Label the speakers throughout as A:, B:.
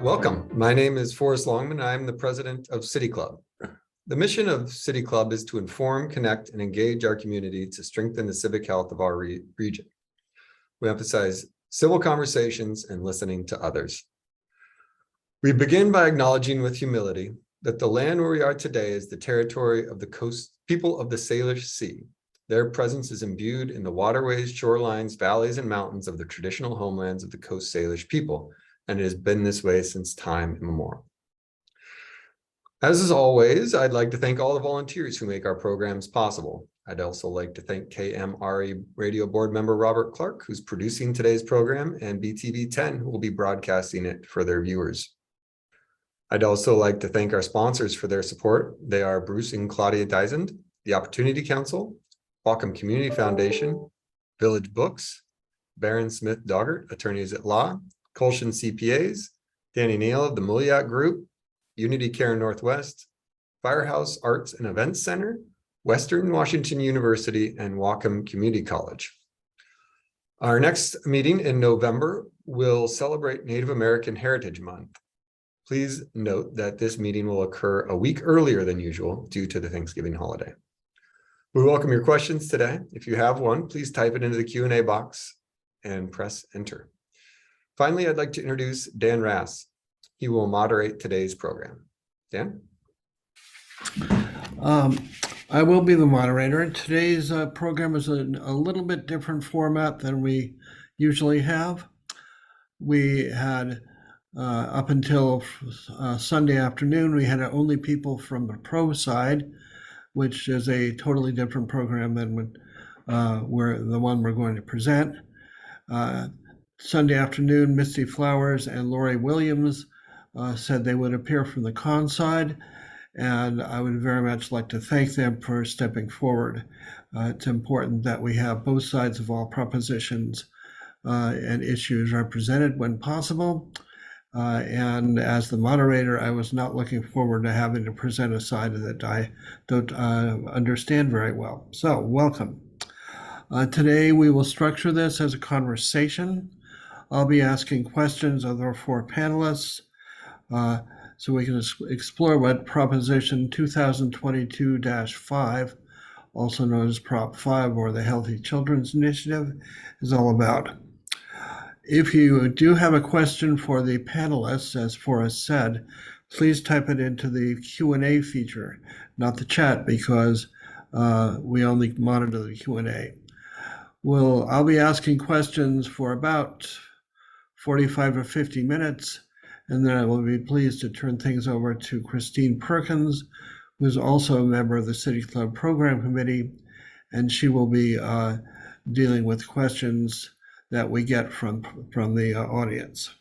A: Welcome. My name is Forrest Longman. I'm the president of City Club. The mission of City Club is to inform, connect, and engage our community to strengthen the civic health of our region. We emphasize civil conversations and listening to others. We begin by acknowledging with humility that the land where we are today is the territory of the coast people of the Salish Sea. Their presence is imbued in the waterways, shorelines, valleys, and mountains of the traditional homelands of the Coast Salish people, and it has been this way since time immemorial. As is always, I'd like to thank all the volunteers who make our programs possible. I'd also like to thank KMRE radio board member Robert Clark, who's producing today's program, and BTV 10, who will be broadcasting it for their viewers. I'd also like to thank our sponsors for their support. They are Bruce and Claudia Dysand, the Opportunity Council, Whatcom Community Foundation, Village Books, Barron Smith Doggart, attorneys at law, Colshan CPAs, Danny Neal of the Muliak Group, Unity Care Northwest, Firehouse Arts and Events Center, Western Washington University, and Whatcom Community College. Our next meeting in November will celebrate Native American Heritage Month. Please note that this meeting will occur a week earlier than usual due to the Thanksgiving holiday. We welcome your questions today. If you have one, please type it into the Q&A box and press enter. Finally, I'd like to introduce Dan Rass. He will moderate today's program. Dan?
B: I will be the moderator. Today's program is a little bit different format than we usually have. We had, up until Sunday afternoon, we had only people from the pro side, which is a totally different program than the one we're going to present. Sunday afternoon, Misty Flowers and Lori Williams said they would appear from the con side, and I would very much like to thank them for stepping forward. It's important that we have both sides of all propositions and issues represented when possible. And as the moderator, I was not looking forward to having to present a side that I don't understand very well. So welcome. Today we will structure this as a conversation. I'll be asking questions of our four panelists so we can explore what Proposition 2022-5, also known as Prop 5 or the Healthy Children's Initiative, is all about. If you do have a question for the panelists, as Forrest said, please type it into the Q&A feature, not the chat, because we only monitor the Q&A. I'll be asking questions for about 45 or 50 minutes, and then I will be pleased to turn things over to Christine Perkins, who's also a member of the City Club Program Committee, and she will be dealing with questions that we get from the audience.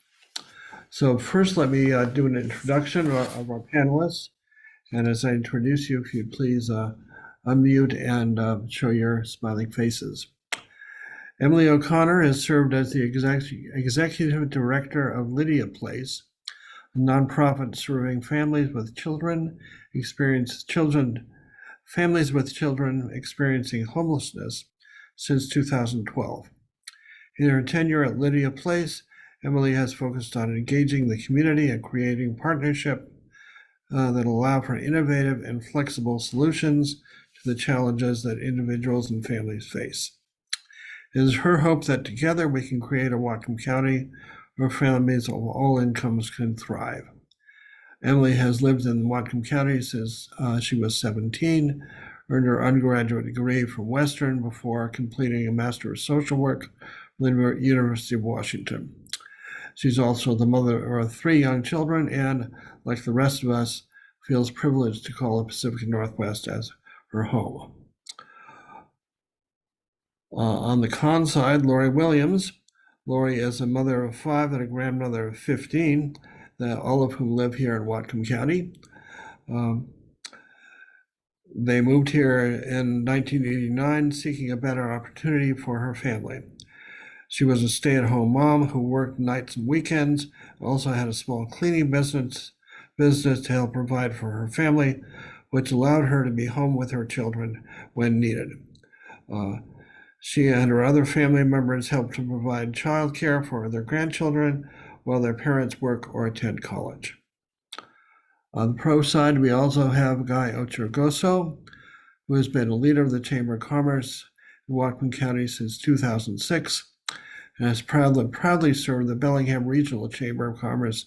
B: So first, let me do an introduction of our panelists. And as I introduce you, if you'd please unmute and show your smiling faces. Emily O'Connor has served as the executive director of Lydia Place, a nonprofit serving families with children experiencing homelessness since 2012. In her tenure at Lydia Place, Emily has focused on engaging the community and creating partnerships that allow for innovative and flexible solutions to the challenges that individuals and families face. It is her hope that together we can create a Whatcom County where families of all incomes can thrive. Emily has lived in Whatcom County since she was 17, earned her undergraduate degree from Western before completing a Master of Social Work from the University of Washington. She's also the mother of 3 young children and, like the rest of us, feels privileged to call the Pacific Northwest as her home. On the con side, Lori Williams. Lori is a mother of 5 and a grandmother of 15, all of whom live here in Whatcom County. They moved here in 1989, seeking a better opportunity for her family. She was a stay-at-home mom who worked nights and weekends, also had a small cleaning business to help provide for her family, which allowed her to be home with her children when needed. She and her other family members helped to provide childcare for their grandchildren while their parents work or attend college. On the pro side, we also have Guy Ochogoso, who has been a leader of the Chamber of Commerce in Whatcom County since 2006 and has proudly served the Bellingham Regional Chamber of Commerce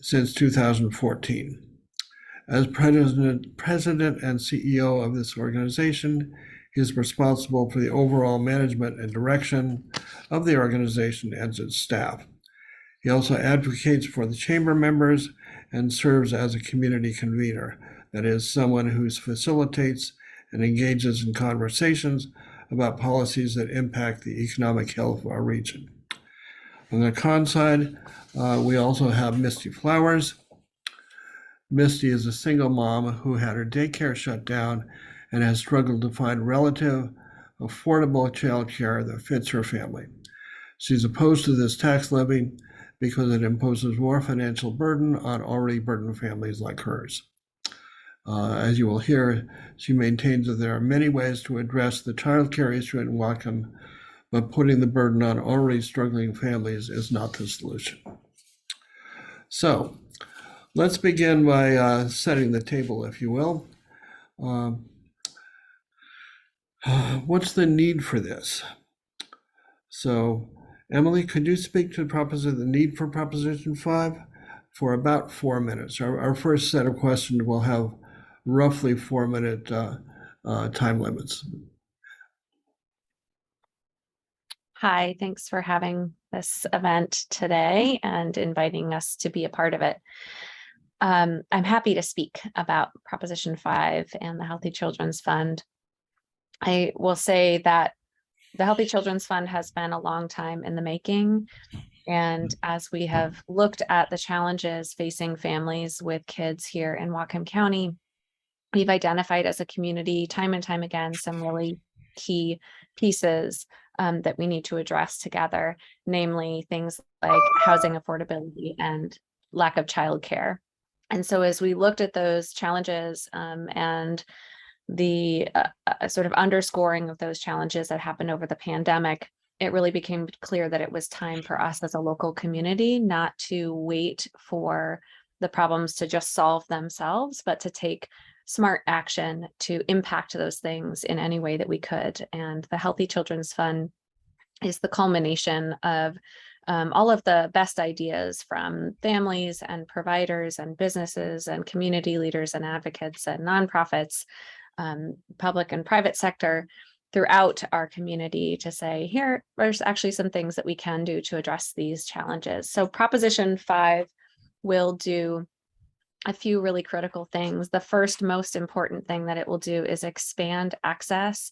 B: since 2014. As president and CEO of this organization, he is responsible for the overall management and direction of the organization and its staff. He also advocates for the chamber members and serves as a community convener, that is, someone who facilitates and engages in conversations about policies that impact the economic health of our region. On the con side, we also have Misty Flowers. Misty is a single mom who had her daycare shut down and has struggled to find relative, affordable childcare that fits her family. She's opposed to this tax levy because it imposes more financial burden on already burdened families like hers. As you will hear, she maintains that there are many ways to address the childcare issue in Whatcom, but putting the burden on already struggling families is not the solution. So, let's begin by setting the table, if you will. What's the need for this? So, Emily, could you speak to the need for Proposition 5 for about 4 minutes? Our first set of questions will have roughly 4-minute time limits.
C: Hi, thanks for having this event today and inviting us to be a part of it. I'm happy to speak about Proposition 5 and the Healthy Children's Fund. I will say that the Healthy Children's Fund has been a long time in the making. And as we have looked at the challenges facing families with kids here in Whatcom County, we've identified as a community time and time again some really key pieces that we need to address together, namely things like housing affordability and lack of childcare. And so as we looked at those challenges and the sort of underscoring of those challenges that happened over the pandemic, it really became clear that it was time for us as a local community not to wait for the problems to just solve themselves, but to take smart action to impact those things in any way that we could. And the Healthy Children's Fund is the culmination of all of the best ideas from families and providers and businesses and community leaders and advocates and nonprofits, public and private sector throughout our community to say, here, there's actually some things that we can do to address these challenges. So Proposition 5 will do a few really critical things. The first most important thing that it will do is expand access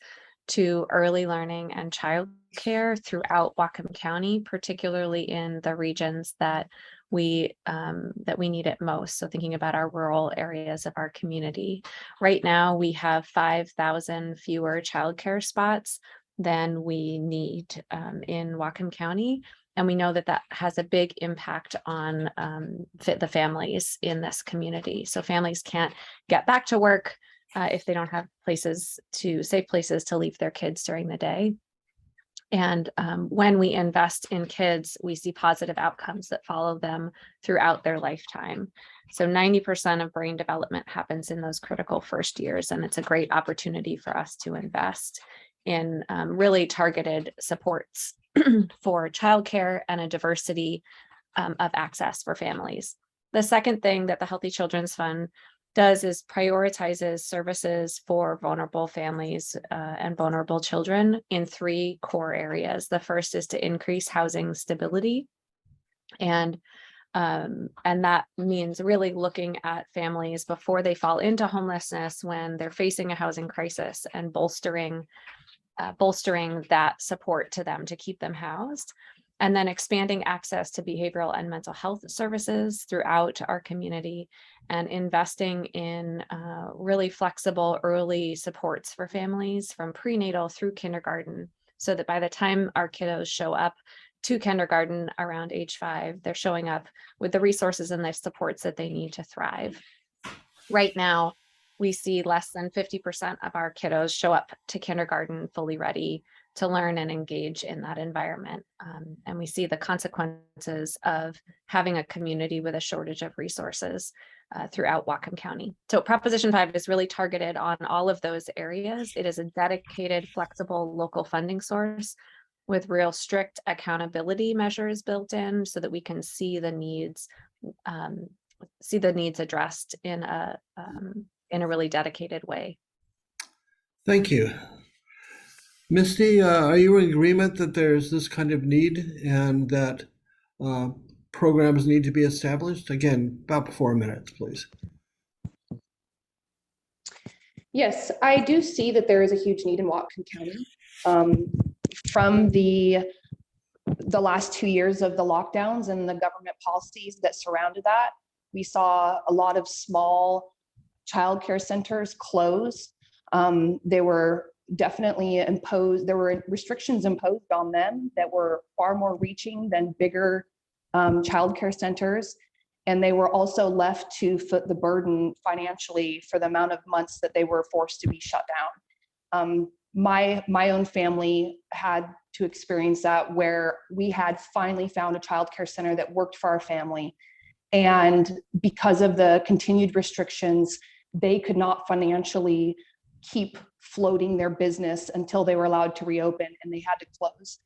C: to early learning and childcare throughout Whatcom County, particularly in the regions that we need it most. So thinking about our rural areas of our community. Right now, we have 5,000 fewer childcare spots than we need in Whatcom County. And we know that that has a big impact on the families in this community. So families can't get back to work if they don't have safe places to leave their kids during the day. And when we invest in kids, we see positive outcomes that follow them throughout their lifetime. So 90% of brain development happens in those critical first years. And it's a great opportunity for us to invest in really targeted supports for childcare and a diversity of access for families. The second thing that the Healthy Children's Fund does is prioritizes services for vulnerable families and vulnerable children in 3 core areas. The first is to increase housing stability. And that means really looking at families before they fall into homelessness when they're facing a housing crisis and bolstering that support to them to keep them housed. And then expanding access to behavioral and mental health services throughout our community and investing in really flexible early supports for families from prenatal through kindergarten, so that by the time our kiddos show up to kindergarten around age 5, they're showing up with the resources and the supports that they need to thrive. Right now, we see less than 50% of our kiddos show up to kindergarten fully ready to learn and engage in that environment. And we see the consequences of having a community with a shortage of resources throughout Whatcom County. So Proposition 5 is really targeted on all of those areas. It is a dedicated, flexible local funding source with real strict accountability measures built in so that we can see the needs addressed in a really dedicated way.
B: Thank you. Misty, are you in agreement that there's this kind of need and that programs need to be established? Again, about 4 minutes, please.
D: Yes, I do see that there is a huge need in Whatcom County. From the last 2 years of the lockdowns and the government policies that surrounded that, we saw a lot of small childcare centers close. They were definitely imposed, there were restrictions imposed on them that were far more reaching than bigger childcare centers. And they were also left to foot the burden financially for the amount of months that they were forced to be shut down. My own family had to experience that, where we had finally found a childcare center that worked for our family. And because of the continued restrictions, they could not financially keep floating their business until they were allowed to reopen, and they had to close.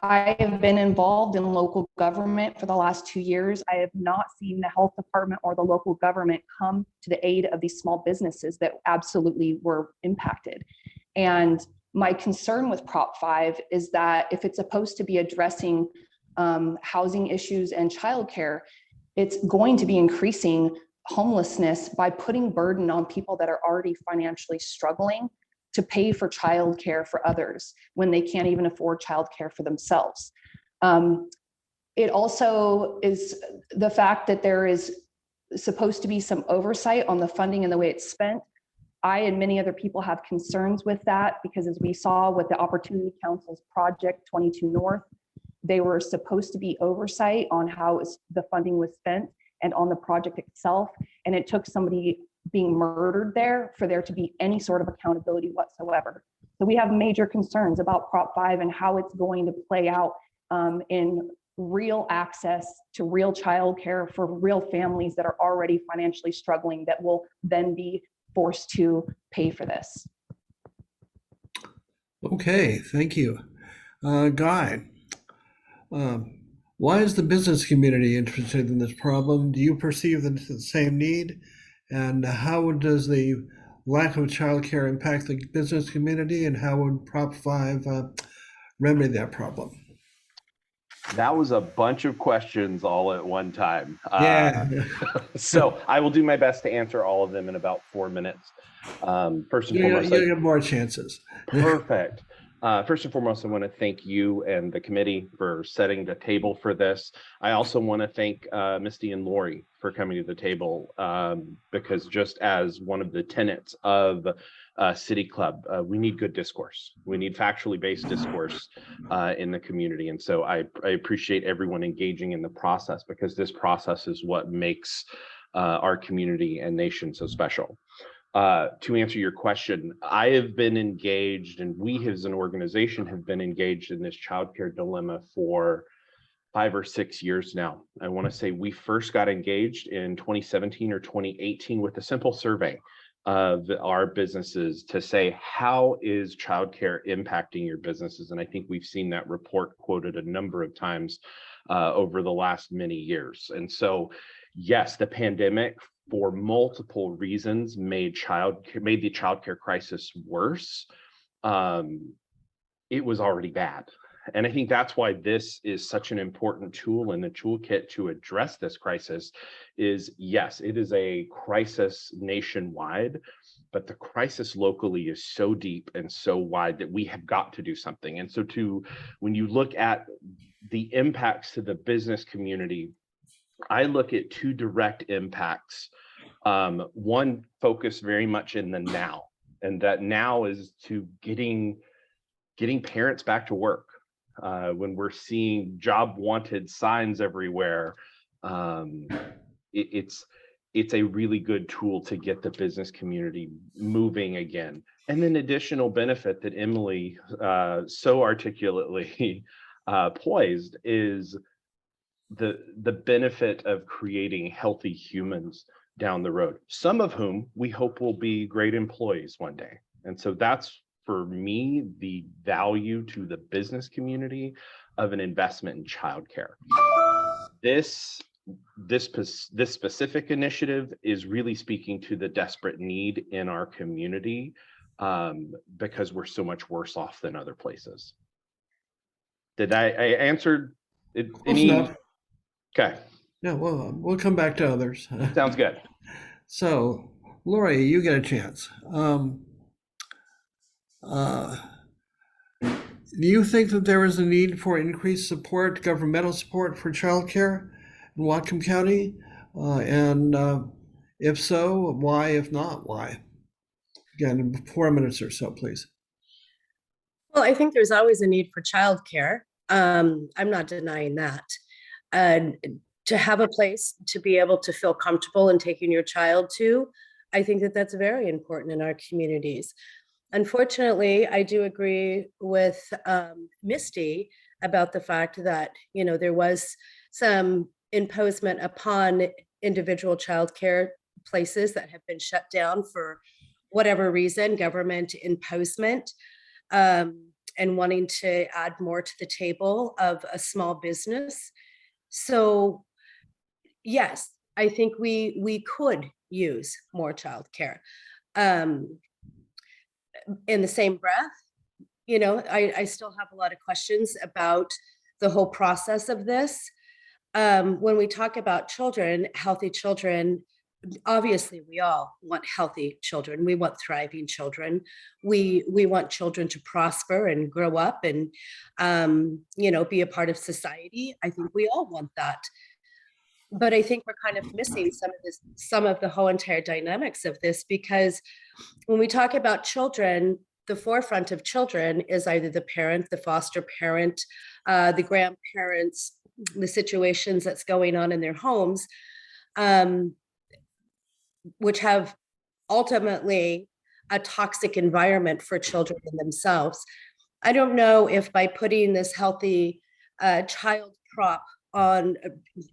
D: I have been involved in local government for the last 2 years. I have not seen the health department or the local government come to the aid of these small businesses that absolutely were impacted. And my concern with Prop 5 is that if it's supposed to be addressing housing issues and childcare, it's going to be increasing homelessness by putting burden on people that are already financially struggling to pay for childcare for others when they can't even afford childcare for themselves. It also is the fact that there is supposed to be some oversight on the funding and the way it's spent. I and many other people have concerns with that, because as we saw with the Opportunity Council's Project 22 North, they were supposed to be oversight on how the funding was spent and on the project itself. And it took somebody being murdered there for there to be any sort of accountability whatsoever. So we have major concerns about Prop 5 and how it's going to play out in real access to real childcare for real families that are already financially struggling, that will then be forced to pay for this.
B: Okay, thank you. Guy, why is the business community interested in this problem? Do you perceive the same need? And how does the lack of childcare impact the business community, and how would Prop 5 remedy that problem?
E: That was a bunch of questions all at one time.
B: Yeah.
E: So I will do my best to answer all of them in about 4 minutes. First and foremost,
B: you get more chances.
E: Perfect. First and foremost, I want to thank you and the committee for setting the table for this. I also want to thank Misty and Lori for coming to the table, because just as one of the tenets of City Club, we need good discourse. We need factually based discourse in the community. And so I appreciate everyone engaging in the process, because this process is what makes our community and nation so special. To answer your question, I have been engaged, and we as an organization have been engaged in this childcare dilemma for 5 or 6 years now. I want to say we first got engaged in 2017 or 2018 with a simple survey of our businesses to say, how is childcare impacting your businesses? And I think we've seen that report quoted a number of times over the last many years. And so, yes, the pandemic, for multiple reasons, made the childcare crisis worse. It was already bad. And I think that's why this is such an important tool in the toolkit to address this crisis. Is, yes, it is a crisis nationwide, but the crisis locally is so deep and so wide that we have got to do something. And so when you look at the impacts to the business community, I look at 2 direct impacts. One focused very much in the now, and that now is to getting parents back to work. When we're seeing job wanted signs everywhere, it's it's a really good tool to get the business community moving again. And then additional benefit that Emily so articulately poised is the benefit of creating healthy humans down the road, some of whom we hope will be great employees one day. And so that's, for me, the value to the business community of an investment in childcare. This specific initiative is really speaking to the desperate need in our community, because we're so much worse off than other places. Did I answered it?
B: Close enough.
E: Okay.
B: Yeah, well, we'll come back to others.
E: Sounds good.
B: So, Lori, you get a chance. Do you think that there is a need for increased support, governmental support for childcare in Whatcom County? And if so, why? If not, why? Again, 4 minutes or so, please.
F: Well, I think there's always a need for childcare. I'm not denying that. And to have a place to be able to feel comfortable in taking your child to, I think that that's very important in our communities. Unfortunately, I do agree with Misty about the fact that, you know, there was some imposement upon individual childcare places that have been shut down for whatever reason, government imposement, and wanting to add more to the table of a small business. So yes, I think we could use more childcare. In the same breath, you know, I still have a lot of questions about the whole process of this. When we talk about children, healthy children, obviously we all want healthy children. We want thriving children. We want children to prosper and grow up and, you know, be a part of society. I think we all want that. But I think we're kind of missing some of the whole entire dynamics of this, because when we talk about children, the forefront of children is either the parent, the foster parent, the grandparents, the situations that's going on in their homes, which have ultimately a toxic environment for children in themselves. I don't know if by putting this healthy child prop on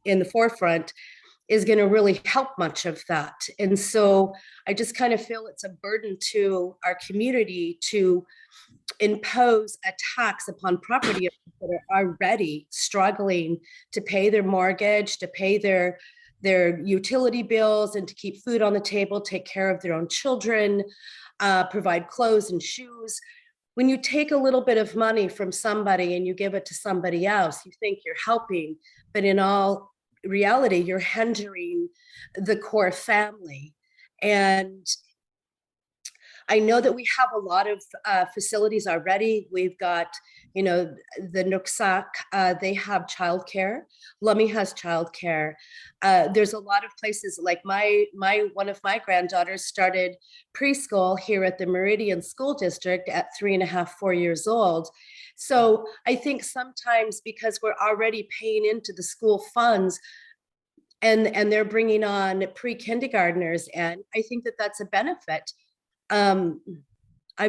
F: in the forefront is going to really help much of that. And so I just kind of feel it's a burden to our community to impose a tax upon property owners that are already struggling to pay their mortgage, to pay their utility bills, and to keep food on the table, take care of their own children, provide clothes and shoes. When you take a little bit of money from somebody and you give it to somebody else, you think you're helping, but in all reality, you're hindering the core family. And I know that we have a lot of facilities already. We've got, you know, the Nooksack, they have childcare. Lummi has childcare. There's a lot of places like one of my granddaughters started preschool here at the Meridian School District at 3.5, 4 years old. So I think sometimes because we're already paying into the school funds and they're bringing on pre-kindergartners, and I think that that's a benefit. I'm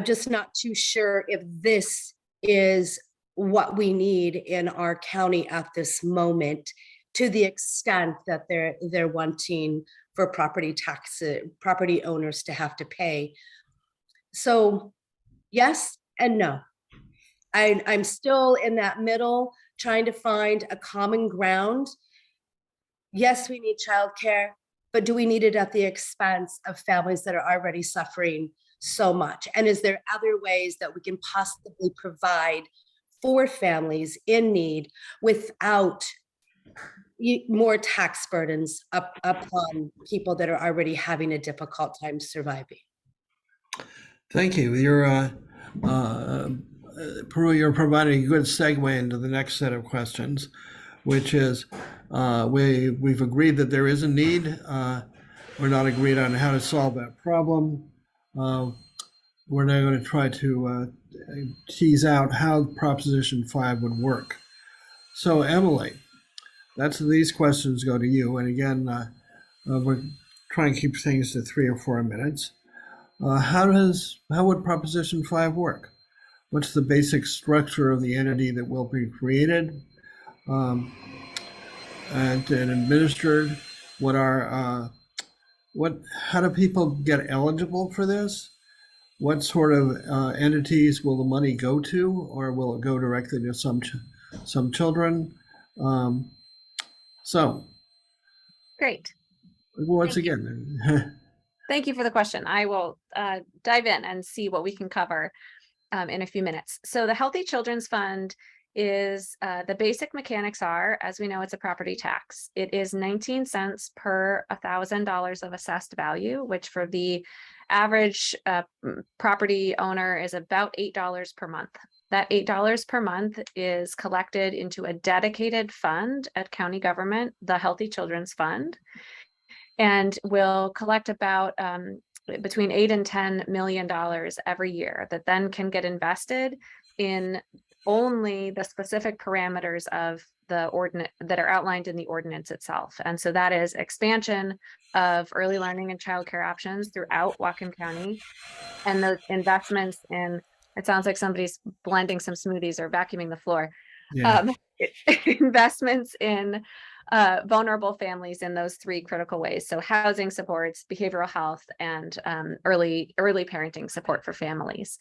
F: just not too sure if this is what we need in our county at this moment, to the extent that they're wanting for property owners to have to pay. So yes and no. I'm still in that middle, trying to find a common ground. Yes, we need childcare, but do we need it at the expense of families that are already suffering so much? And is there other ways that we can possibly provide for families in need without more tax burdens upon people that are already having a difficult time surviving?
B: Thank you. You're providing a good segue into the next set of questions, which is we've agreed that there is a need. We're not agreed on how to solve that problem. We're now going to try to tease out how Proposition 5 would work. So Emily, these questions go to you. And again, try and keep things to 3 or 4 minutes. How would Proposition 5 work? What's the basic structure of the entity that will be created and administered? How do people get eligible for this? What sort of entities will the money go to, or will it go directly to some children? So,
C: Great.
B: once
C: Thank you.
B: again,
C: Thank you for the question. I will dive in and see what we can cover in a few minutes. So the Healthy Children's Fund is the basic mechanics are, as we know, it's a property tax. It is 19 cents per $1,000 of assessed value, which for the average property owner is about $8 per month. That $8 per month is collected into a dedicated fund at county government, the Healthy Children's Fund, and will collect about between $8 and $10 million every year that then can get invested in only the specific parameters of the ordinance that are outlined in the ordinance itself. And so that is expansion of early learning and childcare options throughout Whatcom County, and those investments in, it sounds like somebody's blending some smoothies or vacuuming the floor.
B: yeah.
C: Investments in vulnerable families in those 3 critical ways. So housing supports, behavioral health, and early parenting support for families.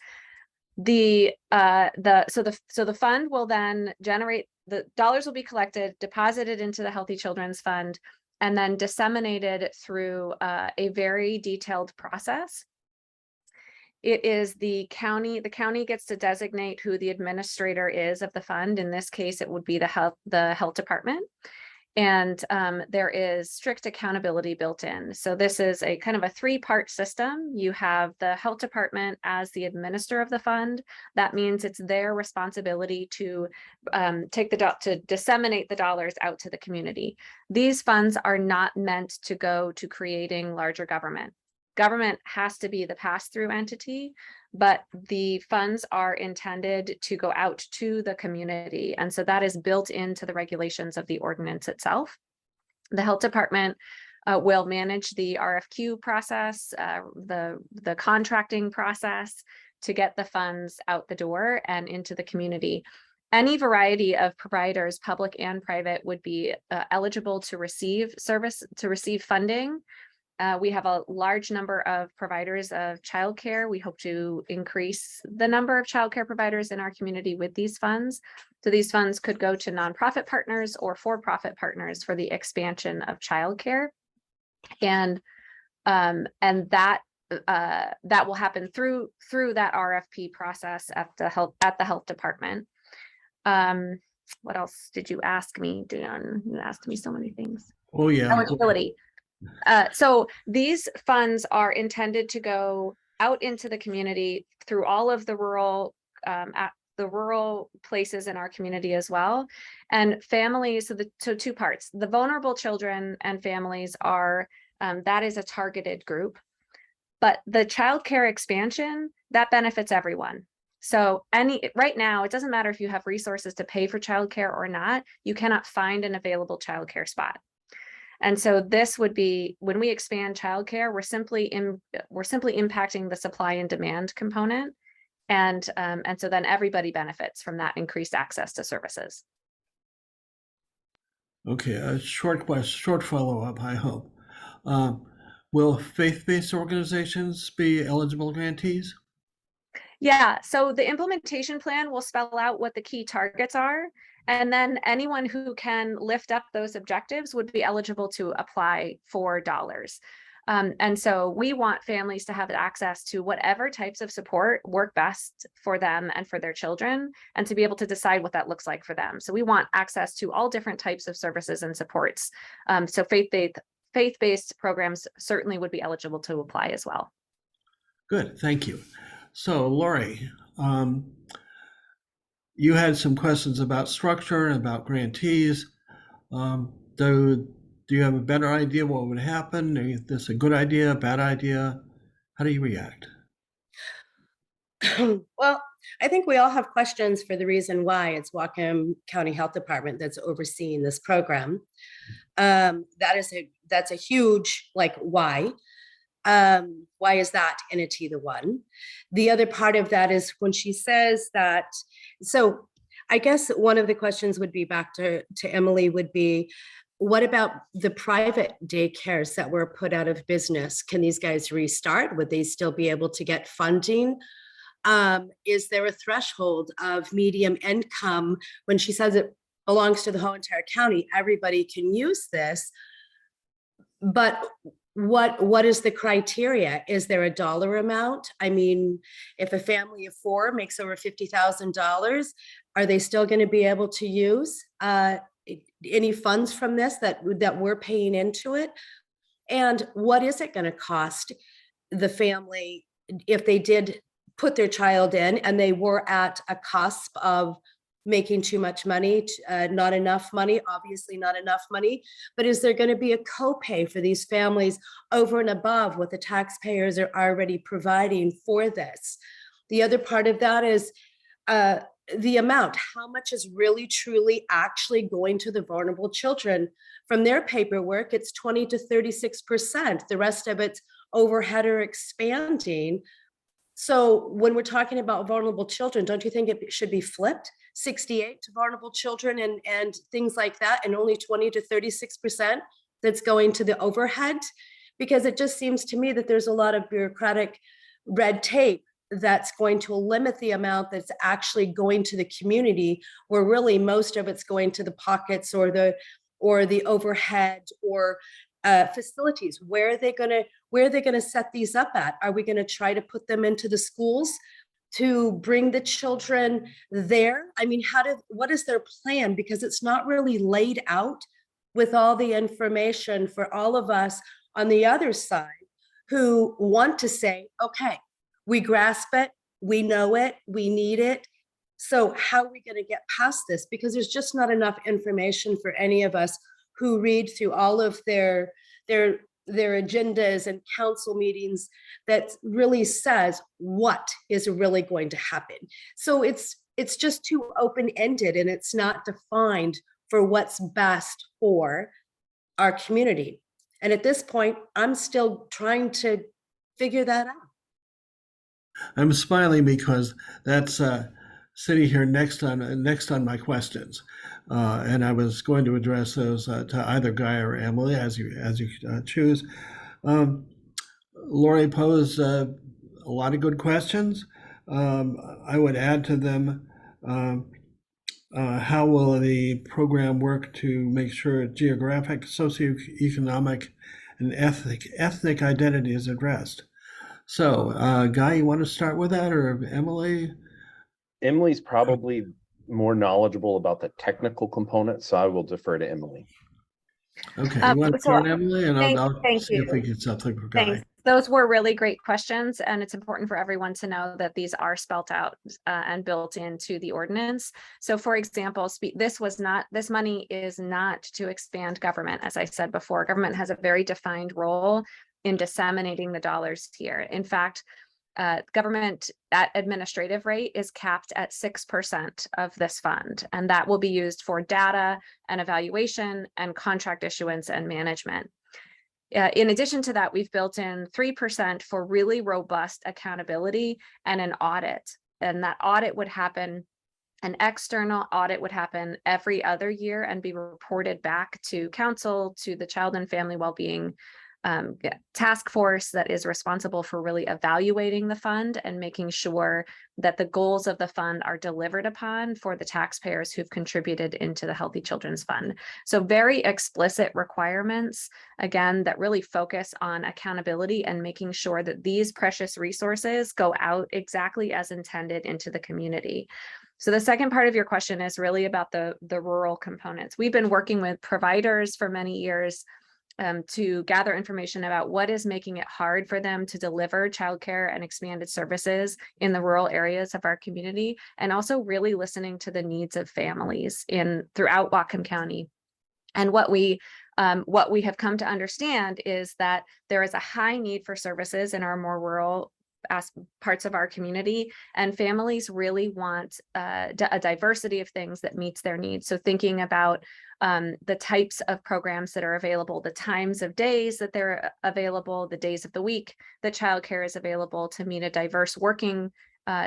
C: The fund will then generate, the dollars will be collected, deposited into the Healthy Children's Fund, and then disseminated through a very detailed process. It is the county gets to designate who the administrator is of the fund. In this case, it would be the health department. And there is strict accountability built in. So this is a kind of a 3-part system. You have the health department as the administrator of the fund. That means it's their responsibility to to disseminate the dollars out to the community. These funds are not meant to go to creating larger government. Government has to be the pass-through entity, but the funds are intended to go out to the community. And so that is built into the regulations of the ordinance itself. The health department will manage the RFQ process, the contracting process to get the funds out the door and into the community. Any variety of providers, public and private, would be eligible to receive funding. We have a large number of providers of childcare. We hope to increase the number of childcare providers in our community with these funds. So these funds could go to nonprofit partners or for-profit partners for the expansion of childcare, and that will happen through that RFP process at the health department. What else did you ask me, Dan? You asked me so many things.
B: Oh yeah.
C: Eligibility. So these funds are intended to go out into the community through all of the rural places in our community as well. And families, so 2 parts. The vulnerable children and families are, that is a targeted group. But the childcare expansion, that benefits everyone. So right now, it doesn't matter if you have resources to pay for childcare or not, you cannot find an available childcare spot. And so this would be, when we expand childcare, we're simply impacting the supply and demand component. And so then everybody benefits from that increased access to services.
B: Okay, a short follow-up, I hope. Will faith-based organizations be eligible grantees?
C: Yeah, so the implementation plan will spell out what the key targets are. And then anyone who can lift up those objectives would be eligible to apply for dollars. And so we want families to have access to whatever types of support work best for them and for their children, and to be able to decide what that looks like for them. So we want access to all different types of services and supports. So faith-based programs certainly would be eligible to apply as well.
B: Good, thank you. So Lori, you had some questions about structure and about grantees. Do you have a better idea what would happen? Is this a good idea, a bad idea? How do you react?
F: Well, I think we all have questions for the reason why it's Whatcom County Health Department that's overseeing this program. That is a that's a huge, like, why? Why is that in a T the one? The other part of that is when she says that, so I guess one of the questions would be back to Emily would be, what about the private daycares that were put out of business? Can these guys restart? Would they still be able to get funding? Is there a threshold of medium income? When she says it belongs to the whole entire county, everybody can use this. But what is the criteria? Is there a dollar amount? I mean, if a family of 4 makes over $50,000, are they still going to be able to use any funds from this that we're paying into it? And what is it going to cost the family if they did put their child in and they were at a cusp of making too much money, not enough money, obviously not enough money, but is there going to be a copay for these families over and above what the taxpayers are already providing for this? The other part of that is the amount, how much is really truly actually going to the vulnerable children? From their paperwork, it's 20 to 36%. The rest of it's overhead or expanding. So when we're talking about vulnerable children, don't you think it should be flipped? 68 to vulnerable children and things like that, and only 20 to 36% that's going to the overhead? Because it just seems to me that there's a lot of bureaucratic red tape that's going to limit the amount that's actually going to the community, where really most of it's going to the pockets or the overhead or facilities. Where are they going to set these up at? Are we going to try to put them into the schools to bring the children there? I mean, what is their plan? Because it's not really laid out with all the information for all of us on the other side who want to say, okay, we grasp it, we know it, we need it. So how are we going to get past this? Because there's just not enough information for any of us who read through all of their agendas and council meetings that really says what is really going to happen. So it's just too open-ended, and it's not defined for what's best for our community. And at this point, I'm still trying to figure that out.
B: I'm smiling because that's sitting here next on my questions, and I was going to address those to either Guy or Emily as you choose. Lori posed a lot of good questions. I would add to them, how will the program work to make sure geographic, socioeconomic, and ethnic identity is addressed? So, Guy, you want to start with that, or Emily?
E: Emily's probably more knowledgeable about the technical components, so I will defer to Emily.
B: Okay, you want to start, Emily, and I'll
C: thank
B: see if we
C: you.
B: get something for Guy.
C: Thanks. Those were really great questions, and it's important for everyone to know that these are spelt out and built into the ordinance. So, for example, this money is not to expand government. As I said before, government has a very defined role in disseminating the dollars here. In fact, government at administrative rate is capped at 6% of this fund, and that will be used for data and evaluation and contract issuance and management. In addition to that, we've built in 3% for really robust accountability and an audit. And that audit would happen, an external audit would happen every other year and be reported back to council, to the Child and Family Wellbeing task force that is responsible for really evaluating the fund and making sure that the goals of the fund are delivered upon for the taxpayers who've contributed into the Healthy Children's Fund. So very explicit requirements, again, that really focus on accountability and making sure that these precious resources go out exactly as intended into the community. So the second part of your question is really about the rural components. We've been working with providers for many years to gather information about what is making it hard for them to deliver childcare and expanded services in the rural areas of our community, and also really listening to the needs of families throughout Whatcom County. And what we have come to understand is that there is a high need for services in our more rural parts of our community, and families really want a diversity of things that meets their needs. So thinking about the types of programs that are available, the times of days that they're available, the days of the week that childcare is available to meet a diverse working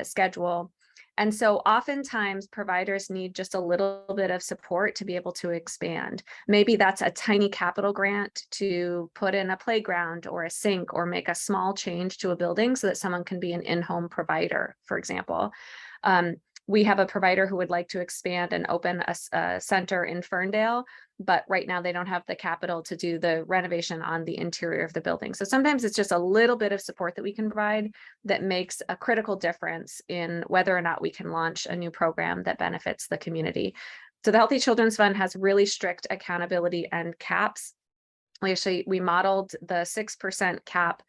C: schedule. And so oftentimes providers need just a little bit of support to be able to expand. Maybe that's a tiny capital grant to put in a playground or a sink or make a small change to a building so that someone can be an in-home provider, for example. We have a provider who would like to expand and open a center in Ferndale, but right now they don't have the capital to do the renovation on the interior of the building. So sometimes it's just a little bit of support that we can provide that makes a critical difference in whether or not we can launch a new program that benefits the community. So the Healthy Children's Fund has really strict accountability and caps. We modeled the 6% cap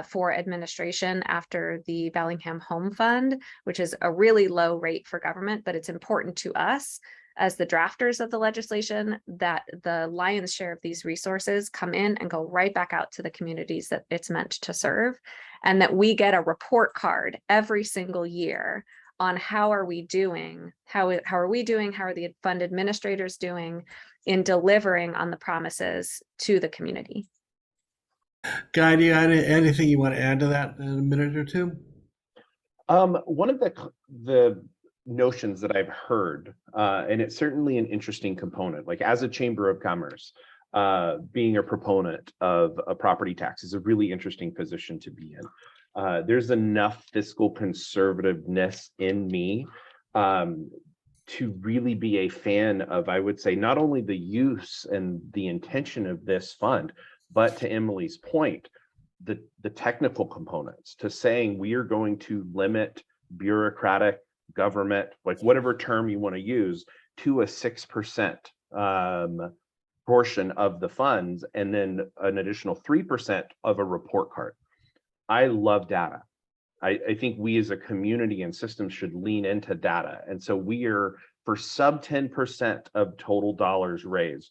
C: for administration after the Bellingham Home Fund, which is a really low rate for government, but it's important to us as the drafters of the legislation that the lion's share of these resources come in and go right back out to the communities that it's meant to serve, and that we get a report card every single year on how are we doing, how are we doing, how are the fund administrators doing in delivering on the promises to the community.
B: Guy, do you have anything you want to add to that in a minute or two?
E: One of the notions that I've heard, and it's certainly an interesting component, like as a Chamber of Commerce, being a proponent of a property tax is a really interesting position to be in. There's enough fiscal conservativeness in me to really be a fan of, I would say, not only the use and the intention of this fund, but to Emily's point, the technical components, to saying we are going to limit bureaucratic government, like whatever term you want to use, to a 6% portion of the funds, and then an additional 3% of a report card. I love data. I think we as a community and systems should lean into data. And so we are, for sub 10% of total dollars raised,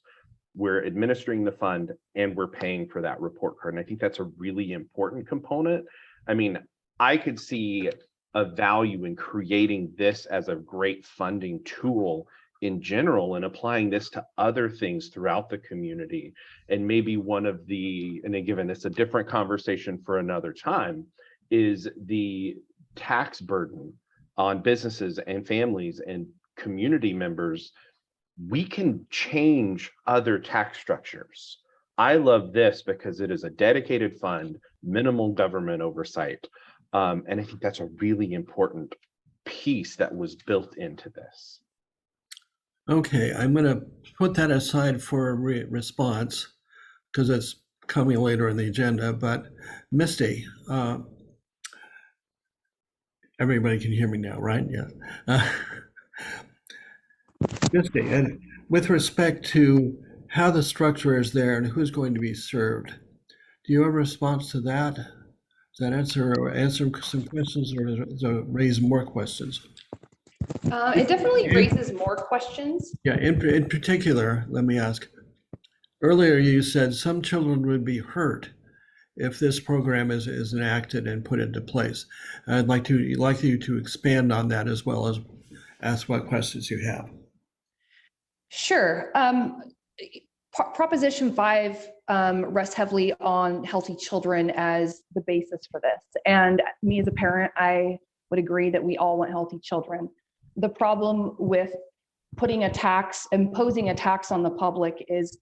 E: we're administering the fund and we're paying for that report card. And I think that's a really important component. I mean, I could see a value in creating this as a great funding tool in general and applying this to other things throughout the community. And maybe one of the, and again, it's a different conversation for another time, is the tax burden on businesses and families and community members. We can change other tax structures. I love this because it is a dedicated fund, minimal government oversight. And I think that's a really important piece that was built into this.
B: Okay, I'm going to put that aside for a response because it's coming later in the agenda. But Misty, everybody can hear me now, right? Yeah. Misty, and with respect to how the structure is there and who's going to be served, do you have a response to that? Does that answer some questions, or does it raise more questions?
D: It definitely raises more questions.
B: Yeah, in particular, let me ask. Earlier, you said some children would be hurt if this program is enacted and put into place. I'd like you to expand on that as well as ask what questions you have.
D: Sure. Proposition 5 rests heavily on healthy children as the basis for this. And me as a parent, I would agree that we all want healthy children. The problem with imposing a tax on the public is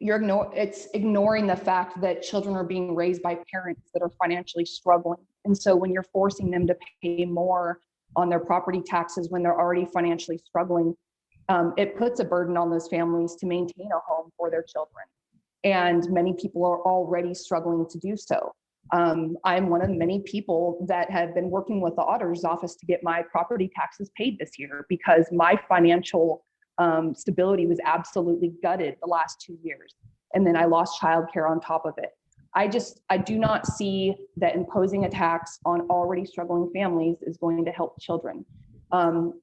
D: it's ignoring the fact that children are being raised by parents that are financially struggling. And so when you're forcing them to pay more on their property taxes when they're already financially struggling, it puts a burden on those families to maintain a home for their children. And many people are already struggling to do so. I'm one of many people that have been working with the auditor's office to get my property taxes paid this year because my financial stability was absolutely gutted the last 2 years. And then I lost childcare on top of it. I do not see that imposing a tax on already struggling families is going to help children.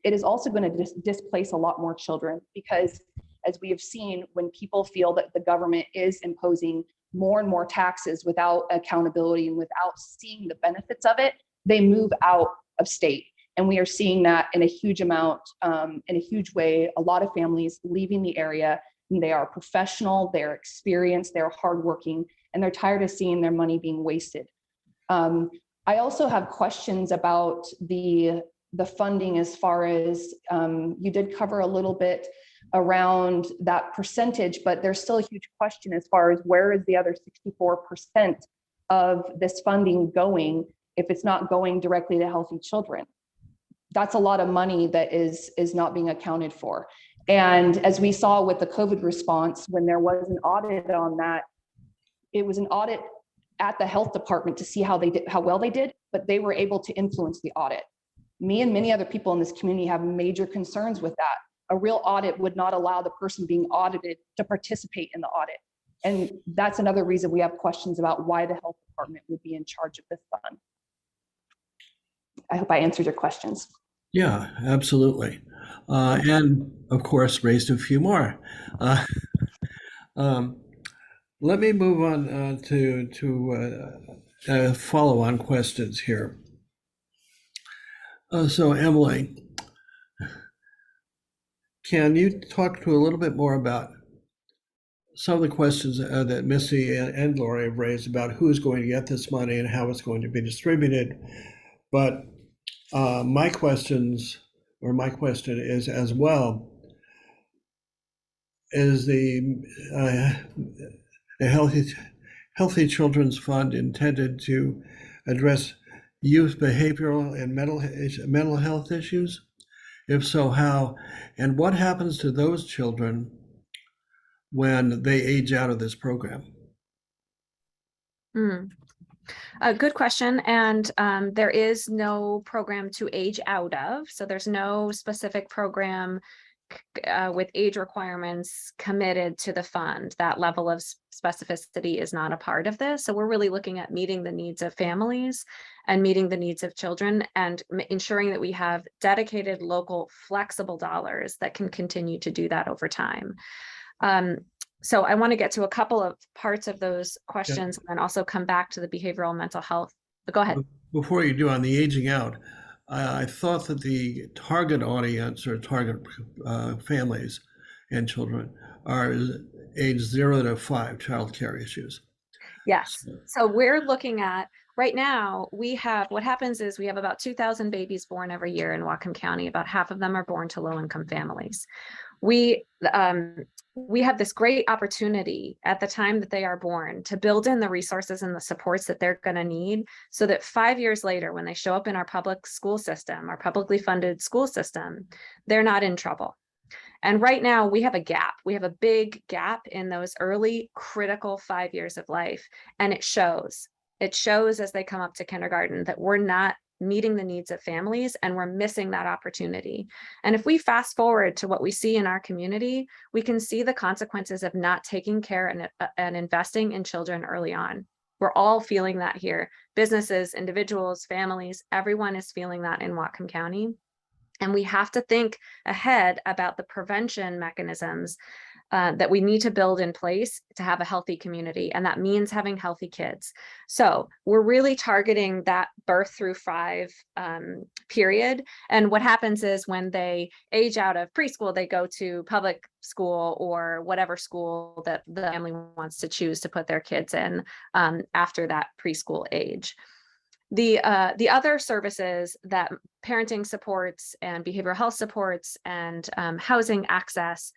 D: It is also going to displace a lot more children because, as we have seen, when people feel that the government is imposing more and more taxes without accountability and without seeing the benefits of it, they move out of state. And we are seeing that in a huge amount, in a huge way, a lot of families leaving the area, and they are professional, they're experienced, they're hardworking, and they're tired of seeing their money being wasted. I also have questions about the funding as far as, you did cover a little bit around that percentage, but there's still a huge question as far as where is the other 64% of this funding going if it's not going directly to healthy children. That's a lot of money that is not being accounted for. And as we saw with the COVID response, when there was an audit on that, it was an audit at the health department to see how well they did, but they were able to influence the audit. Me and many other people in this community have major concerns with that. A real audit would not allow the person being audited to participate in the audit. And that's another reason we have questions about why the health department would be in charge of this fund. I hope I answered your questions.
B: Yeah, absolutely. And of course, raised a few more. Let me move on to follow-on questions here. So Emily, can you talk to a little bit more about some of the questions that Missy and Lori have raised about who's going to get this money and how it's going to be distributed? But my question is as well, is the Healthy Children's Fund intended to address youth behavioral and mental health issues? If so, how? And what happens to those children when they age out of this program?
C: A good question. And there is no program to age out of. So there's no specific program with age requirements committed to the fund. That level of specificity is not a part of this. So we're really looking at meeting the needs of families and meeting the needs of children and ensuring that we have dedicated local flexible dollars that can continue to do that over time. So I want to get to a couple of parts of those questions and then also come back to the behavioral and mental health. But go ahead.
B: Before you do, on the aging out, I thought that the target audience or target families and children are age 0 to 5 childcare issues.
C: Yes. So we're looking at right now, what happens is we have about 2,000 babies born every year in Whatcom County. About half of them are born to low-income families. We have this great opportunity at the time that they are born to build in the resources and the supports that they're going to need so that 5 years later, when they show up in our public school system, our publicly funded school system, they're not in trouble. And right now we have a gap. We have a big gap in those early critical 5 years of life. And it shows as they come up to kindergarten that we're not meeting the needs of families and we're missing that opportunity. And if we fast forward to what we see in our community, we can see the consequences of not taking care and investing in children early on. We're all feeling that here. Businesses, individuals, families, everyone is feeling that in Whatcom County. And we have to think ahead about the prevention mechanisms that we need to build in place to have a healthy community. And that means having healthy kids. So we're really targeting that birth through 5 period. And what happens is when they age out of preschool, they go to public school or whatever school that the family wants to choose to put their kids in after that preschool age. The other services that parenting supports and behavioral health supports and housing access,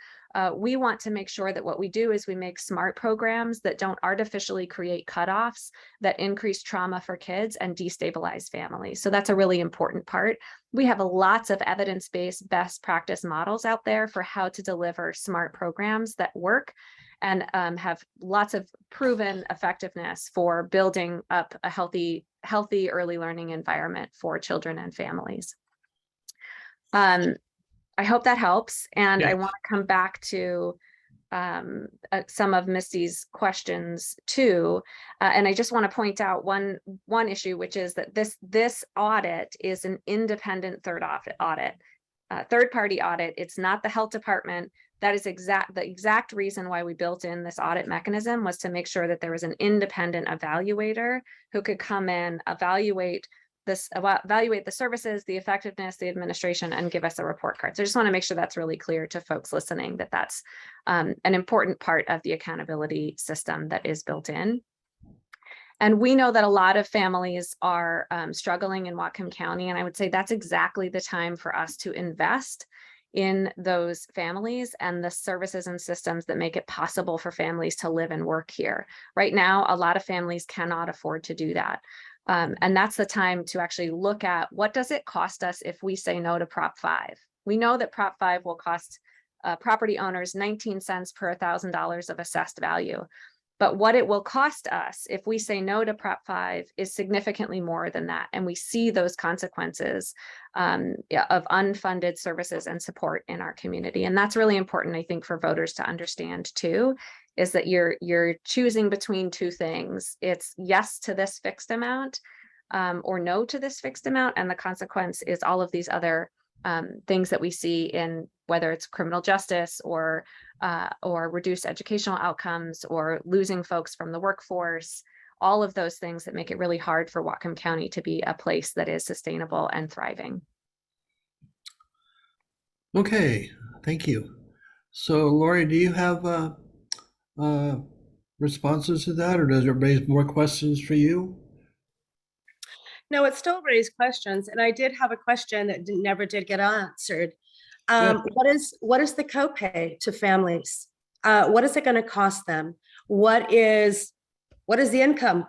C: we want to make sure that what we do is we make smart programs that don't artificially create cutoffs that increase trauma for kids and destabilize families. So that's a really important part. We have lots of evidence-based best practice models out there for how to deliver smart programs that work and have lots of proven effectiveness for building up a healthy early learning environment for children and families. I hope that helps. And I want to come back to some of Misty's questions too. And I just want to point out one issue, which is that this audit is an independent third-party audit. It's not the health department. That is the exact reason why we built in this audit mechanism, was to make sure that there was an independent evaluator who could come in, evaluate evaluate the services, the effectiveness, the administration, and give us a report card. So I just want to make sure that's really clear to folks listening, that that's an important part of the accountability system that is built in. And we know that a lot of families are struggling in Whatcom County, and I would say that's exactly the time for us to invest in those families and the services and systems that make it possible for families to live and work here. Right now, a lot of families cannot afford to do that. And that's the time to actually look at, what does it cost us if we say no to Prop 5? We know that Prop 5 will cost property owners 19 cents per $1,000 of assessed value. But what it will cost us if we say no to Prop 5 is significantly more than that. And we see those consequences of unfunded services and support in our community. And that's really important, I think, for voters to understand too, is that you're choosing between two things. It's yes to this fixed amount or no to this fixed amount. And the consequence is all of these other things that we see in whether it's criminal justice or reduced educational outcomes or losing folks from the workforce, all of those things that make it really hard for Whatcom County to be a place that is sustainable and thriving.
B: Okay, thank you. So Lori, do you have responses to that, or does it raise more questions for you?
F: No, it still raised questions, and I did have a question that never did get answered. What is the copay to families? What is it going to cost them? What is the income?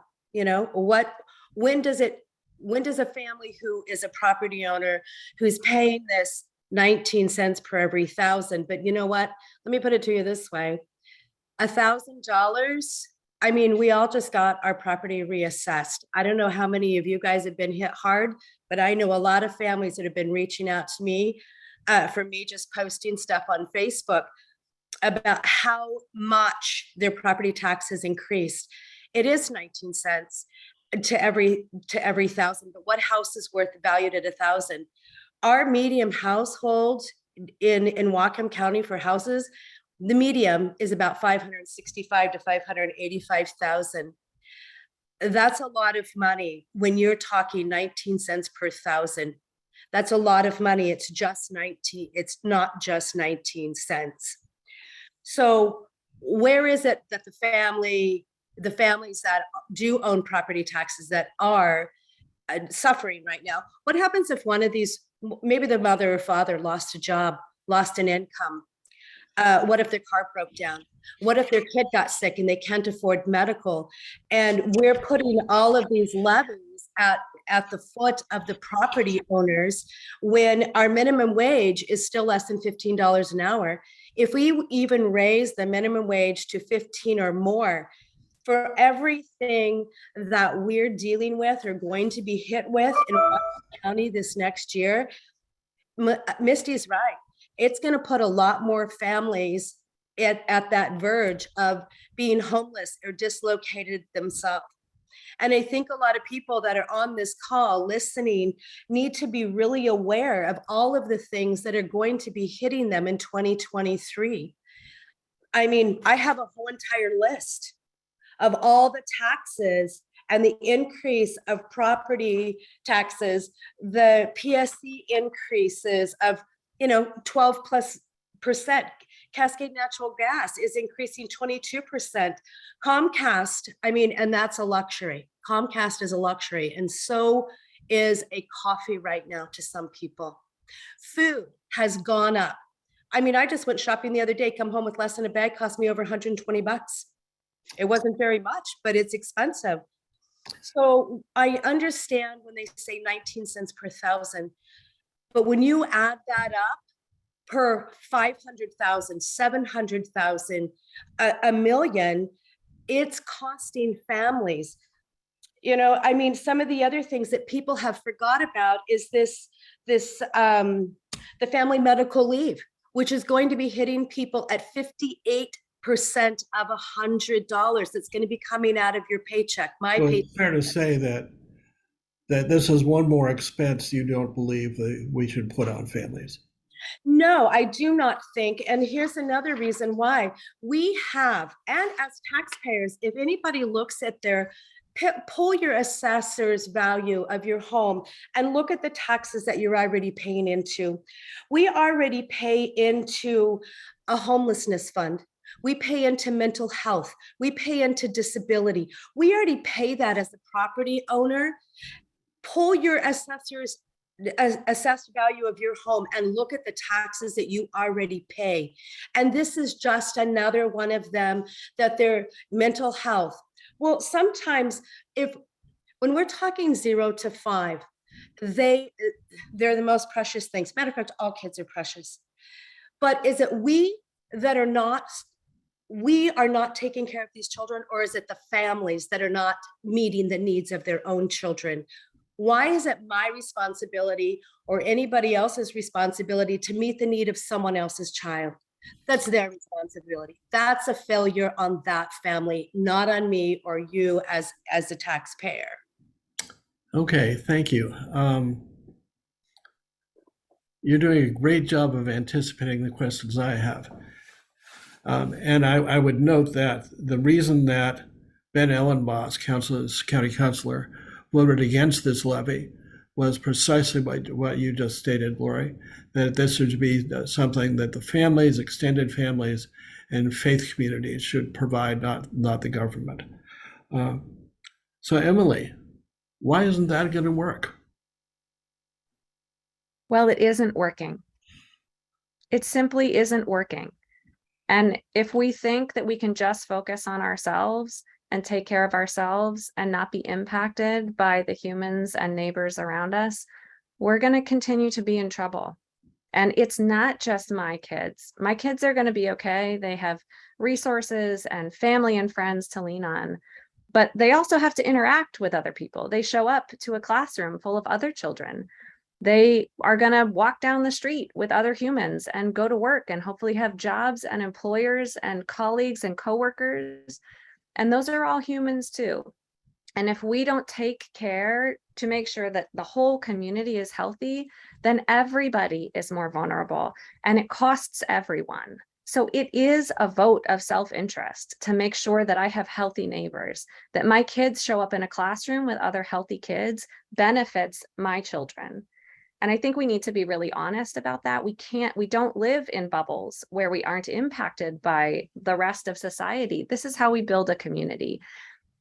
F: When does a family who is a property owner who's paying this 19 cents per every 1,000, but you know what? Let me put it to you this way. $1,000. I mean, we all just got our property reassessed. I don't know how many of you guys have been hit hard, but I know a lot of families that have been reaching out to me for me just posting stuff on Facebook about how much their property tax has increased. It is 19 cents to every 1,000, but what house is worth valued at 1,000? Our medium household in Whatcom County for houses, the medium is about 565 to 585,000. That's a lot of money when you're talking 19 cents per 1,000. That's a lot of money. It's not just 19 cents. So where is it that the families that do own property taxes that are suffering right now? What happens if one of these, maybe the mother or father lost a job, lost an income? What if their car broke down? What if their kid got sick and they can't afford medical? And we're putting all of these levies at the foot of the property owners when our minimum wage is still less than $15 an hour. If we even raise the minimum wage to 15 or more, for everything that we're dealing with or going to be hit with in Whatcom County this next year, Misty's right. It's going to put a lot more families at that verge of being homeless or dislocated themselves. And I think a lot of people that are on this call listening need to be really aware of all of the things that are going to be hitting them in 2023. I mean, I have a whole entire list of all the taxes and the increase of property taxes, the PSC increases of 12+%. Cascade Natural Gas is increasing 22%. Comcast, and that's a luxury. Comcast is a luxury, and so is a coffee right now to some people. Food has gone up. I just went shopping the other day, come home with less than a bag, cost me over $120. It wasn't very much, but it's expensive. So I understand when they say 19 cents per 1,000, but when you add that up per 500,000, 700,000, a million, it's costing families. Some of the other things that people have forgot about is the family medical leave, which is going to be hitting people at 58% of $100. That's going to be coming out of your paycheck.
B: So it's fair to say that this is one more expense you don't believe that we should put on families.
F: No, I do not think. And here's another reason why. We have, and as taxpayers, if anybody looks at their pull your assessor's value of your home and look at the taxes that you're already paying into. We already pay into a homelessness fund. We pay into mental health. We pay into disability. We already pay that as a property owner. Pull your assessor's assessed value of your home and look at the taxes that you already pay. And this is just another one of them, that their mental health. Well, sometimes when we're talking 0 to 5, they're the most precious things. Matter of fact, all kids are precious. But is it we are not taking care of these children, or is it the families that are not meeting the needs of their own children? Why is it my responsibility or anybody else's responsibility to meet the need of someone else's child? That's their responsibility. That's a failure on that family, not on me or you as a taxpayer.
B: Okay, thank you. You're doing a great job of anticipating the questions I have. And I would note that the reason that Ben Ellenboss, county councilor, voted against this levy was precisely what you just stated, Lori, that this should be something that the families, extended families, and faith communities should provide, not the government. So Emily, why isn't that going to work?
C: Well, it isn't working. It simply isn't working. And if we think that we can just focus on ourselves and take care of ourselves and not be impacted by the humans and neighbors around us, we're going to continue to be in trouble. And it's not just my kids. My kids are going to be okay. They have resources and family and friends to lean on, but they also have to interact with other people. They show up to a classroom full of other children. They are going to walk down the street with other humans and go to work and hopefully have jobs and employers and colleagues and coworkers. And those are all humans too. And if we don't take care to make sure that the whole community is healthy, then everybody is more vulnerable and it costs everyone. So it is a vote of self-interest to make sure that I have healthy neighbors, that my kids show up in a classroom with other healthy kids benefits my children. And I think we need to be really honest about that. We don't live in bubbles where we aren't impacted by the rest of society. This is how we build a community.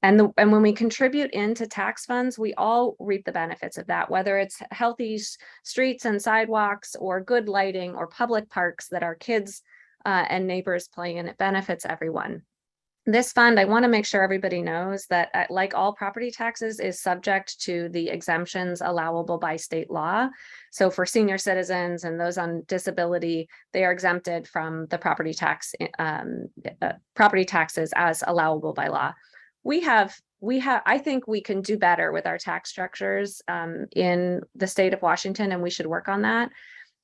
C: And when we contribute into tax funds, we all reap the benefits of that, whether it's healthy streets and sidewalks or good lighting or public parks that our kids and neighbors play in. It benefits everyone. This fund, I want to make sure everybody knows that, like all property taxes, is subject to the exemptions allowable by state law. So for senior citizens and those on disability, they are exempted from the property taxes as allowable by law. I think we can do better with our tax structures in the state of Washington, and we should work on that.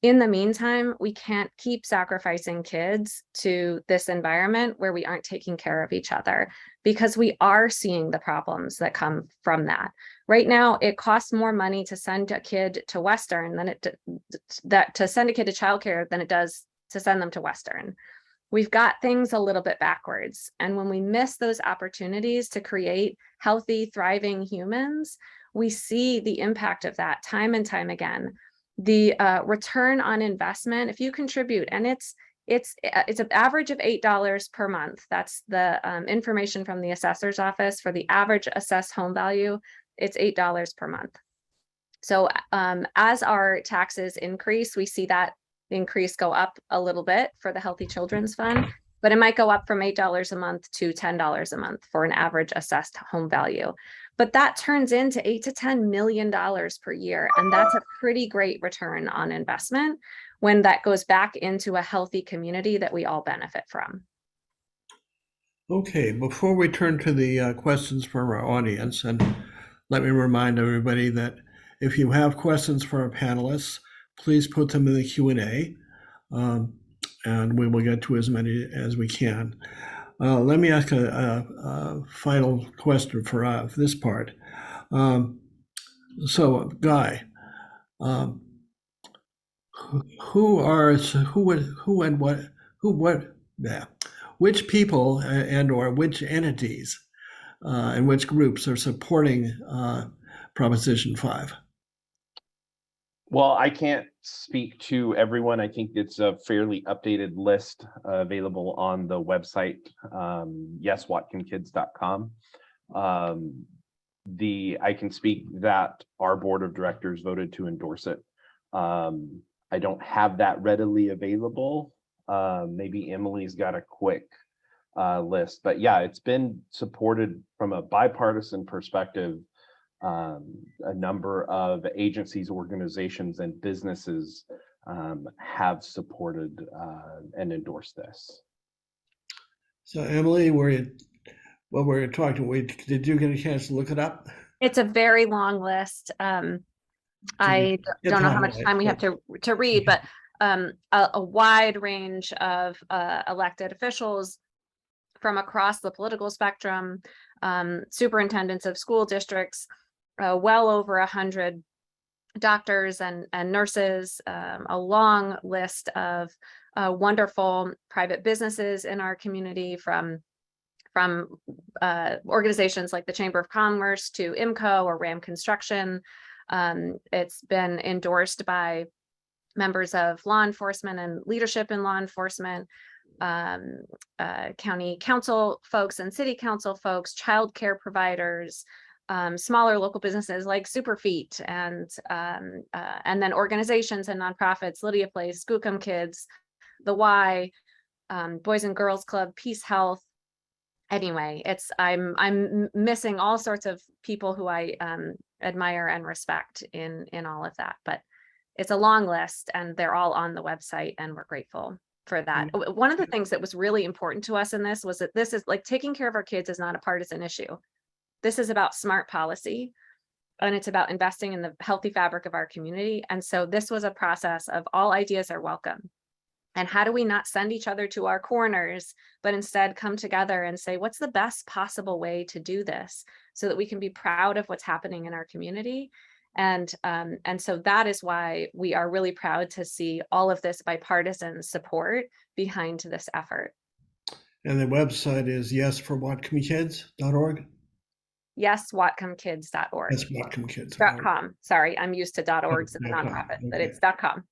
C: In the meantime, we can't keep sacrificing kids to this environment where we aren't taking care of each other, because we are seeing the problems that come from that. Right now, it costs more money to send a kid to Western to send a kid to childcare than it does to send them to Western. We've got things a little bit backwards. And when we miss those opportunities to create healthy, thriving humans, we see the impact of that time and time again. The return on investment, if you contribute, and it's an average of $8 per month. That's the information from the assessor's office for the average assessed home value. It's $8 per month. So as our taxes increase, we see that increase go up a little bit for the Healthy Children's Fund, but it might go up from $8 a month to $10 a month for an average assessed home value. But that turns into $8 to $10 million per year. And that's a pretty great return on investment when that goes back into a healthy community that we all benefit from.
B: Okay, before we turn to the questions from our audience, and let me remind everybody that if you have questions for our panelists, please put them in the Q&A, and we will get to as many as we can. Let me ask a final question for this part. So, Guy, which people and or which entities and which groups are supporting Proposition 5?
E: Well, I can't speak to everyone. I think it's a fairly updated list available on the website, yeswhatcomkids.com. I can speak that our board of directors voted to endorse it. I don't have that readily available. Maybe Emily's got a quick list, but yeah, it's been supported from a bipartisan perspective. A number of agencies, organizations, and businesses have supported and endorsed this.
B: So Emily, what were you talking? Did you get a chance to look it up?
C: It's a very long list. I don't know how much time we have to read, but a wide range of elected officials from across the political spectrum, superintendents of school districts, well over 100 doctors and nurses, a long list of wonderful private businesses in our community, from organizations like the Chamber of Commerce to IMCO or RAM Construction. It's been endorsed by members of law enforcement and leadership in law enforcement, county council folks and city council folks, childcare providers, smaller local businesses like Superfeet, and then organizations and nonprofits, Lydia Place, Whatcom Kids, the Y, Boys and Girls Club, Peace Health. Anyway, I'm missing all sorts of people who I admire and respect in all of that, but it's a long list and they're all on the website, and we're grateful for that. One of the things that was really important to us in this was that this is like, taking care of our kids is not a partisan issue. This is about smart policy, and it's about investing in the healthy fabric of our community. And so this was a process of all ideas are welcome. And how do we not send each other to our corners, but instead come together and say, what's the best possible way to do this so that we can be proud of what's happening in our community? And so that is why we are really proud to see all of this bipartisan support behind this effort.
B: And the website is yesforwhatcomkids.org.
C: Yes, whatcomkids.org.
B: That's Whatcom
C: .com. Sorry, I'm used to .orgs in the nonprofit, but it's .com.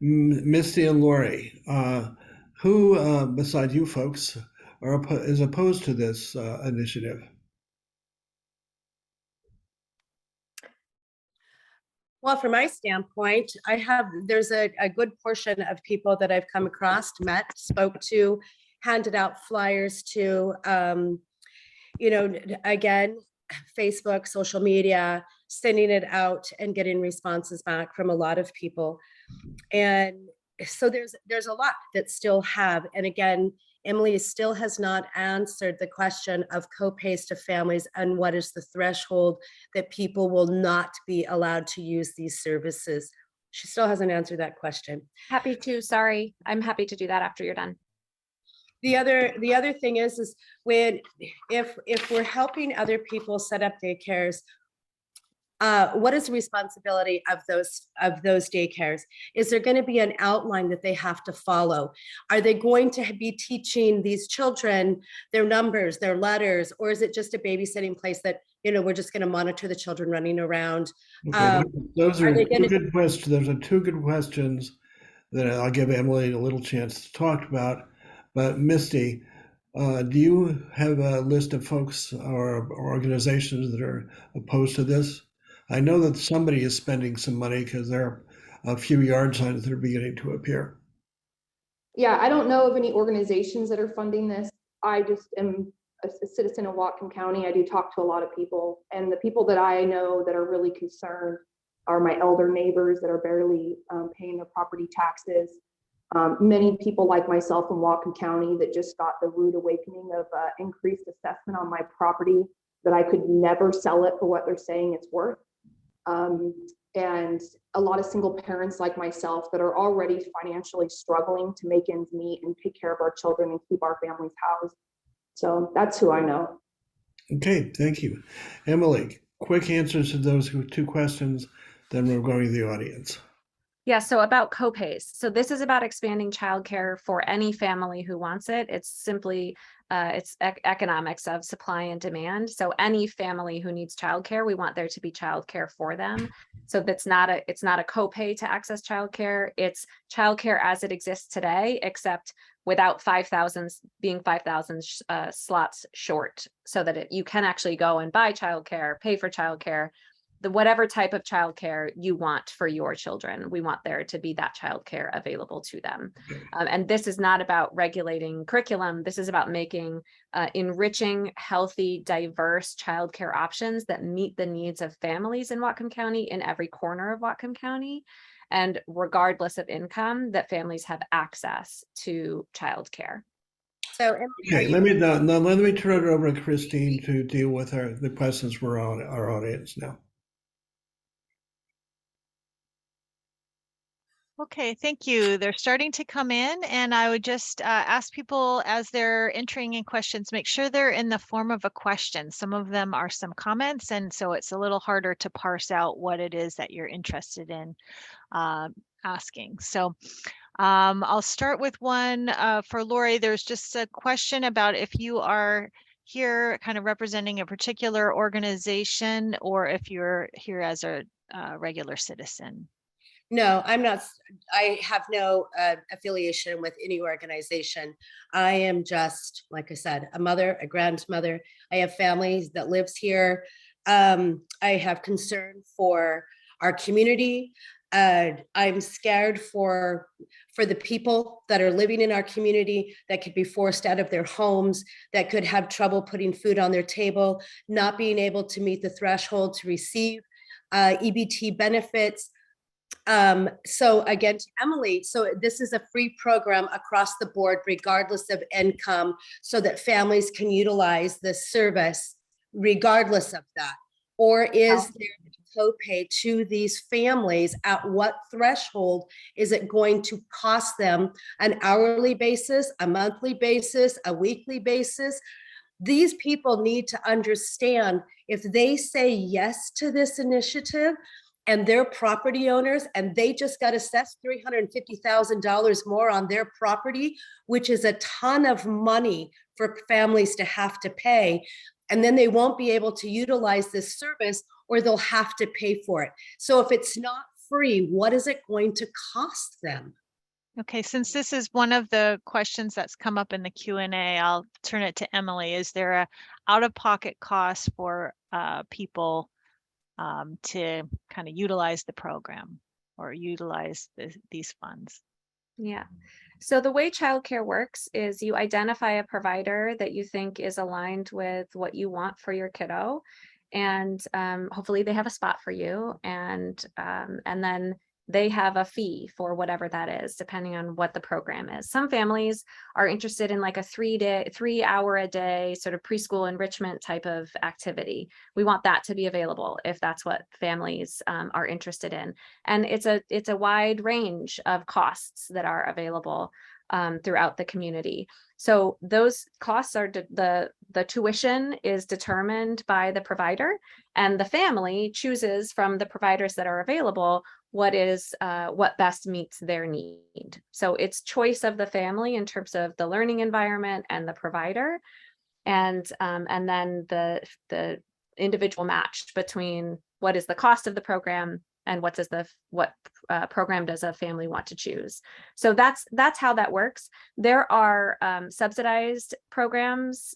B: Misty and Lori, who besides you folks is opposed to this initiative?
F: Well, from my standpoint, there's a good portion of people that I've come across, met, spoke to, handed out flyers to, again, Facebook, social media, sending it out and getting responses back from a lot of people. And so there's a lot that still have, and again, Emily still has not answered the question of co-pays to families and what is the threshold that people will not be allowed to use these services. She still hasn't answered that question.
C: Happy to, sorry. I'm happy to do that after you're done.
F: The other thing is if we're helping other people set up daycares, what is the responsibility of those daycares? Is there going to be an outline that they have to follow? Are they going to be teaching these children their numbers, their letters, or is it just a babysitting place that, we're just going to monitor the children running around?
B: Okay, those are two good questions. Those are two good questions that I'll give Emily a little chance to talk about. But Misty, do you have a list of folks or organizations that are opposed to this? I know that somebody is spending some money because there are a few yard signs that are beginning to appear.
D: Yeah, I don't know of any organizations that are funding this. I just am a citizen of Whatcom County. I do talk to a lot of people, and the people that I know that are really concerned are my elder neighbors that are barely paying their property taxes. Many people like myself in Whatcom County that just got the rude awakening of increased assessment on my property, that I could never sell it for what they're saying it's worth. And a lot of single parents like myself that are already financially struggling to make ends meet and take care of our children and keep our families housed. So that's who I know.
B: Okay, thank you. Emily, quick answers to those two questions, then we're going to the audience.
C: Yeah, so about copays. So this is about expanding childcare for any family who wants it. It's simply economics of supply and demand. So any family who needs childcare, we want there to be childcare for them. So it's not a copay to access childcare. It's childcare as it exists today, except without 5,000 being 5,000 slots short, so that you can actually go and buy childcare, pay for childcare, whatever type of childcare you want for your children. We want there to be that childcare available to them.
B: Okay.
C: And this is not about regulating curriculum. This is about making enriching, healthy, diverse childcare options that meet the needs of families in Whatcom County, in every corner of Whatcom County. And regardless of income, that families have access to childcare.
F: So,
B: Okay, let me turn it over to Christine to deal with the questions for our audience now.
G: Okay, thank you. They're starting to come in, and I would just ask people as they're entering in questions, make sure they're in the form of a question. Some of them are some comments, and so it's a little harder to parse out what it is that you're interested in asking. So I'll start with one for Lori. There's just a question about if you are here kind of representing a particular organization or if you're here as a regular citizen.
F: no, I'm not. I have no affiliation with any organization. I am just, like I said, a mother, a grandmother. I have families that lives here. I have concern for our community. I'm scared for the people that are living in our community that could be forced out of their homes, that could have trouble putting food on their table, not being able to meet the threshold to receive EBT benefits. So again, to Emily, so this is a free program across the board, regardless of income, so that families can utilize this service regardless of that. Or is there a copay to these families? At what threshold is it going to cost them? An hourly basis, a monthly basis, a weekly basis? These people need to understand, if they say yes to this initiative, and they're property owners and they just got assessed $350,000 more on their property, which is a ton of money for families to have to pay. And then they won't be able to utilize this service, or they'll have to pay for it. So if it's not free, what is it going to cost them?
G: Okay, since this is one of the questions that's come up in the Q&A, I'll turn it to Emily. Is there a out-of-pocket cost for people to kind of utilize the program or utilize these funds?
C: Yeah. So the way childcare works is you identify a provider that you think is aligned with what you want for your kiddo, and hopefully they have a spot for you, and then they have a fee for whatever that is, depending on what the program is. Some families are interested in like a 3 hour a day sort of preschool enrichment type of activity. We want that to be available if that's what families are interested in. And it's a wide range of costs that are available throughout the community. So those costs are the tuition is determined by the provider, and the family chooses from the providers that are available what best meets their need. So it's choice of the family in terms of the learning environment and the provider, and then the individual match between what is the cost of the program and what program does a family want to choose. So that's how that works. There are subsidized programs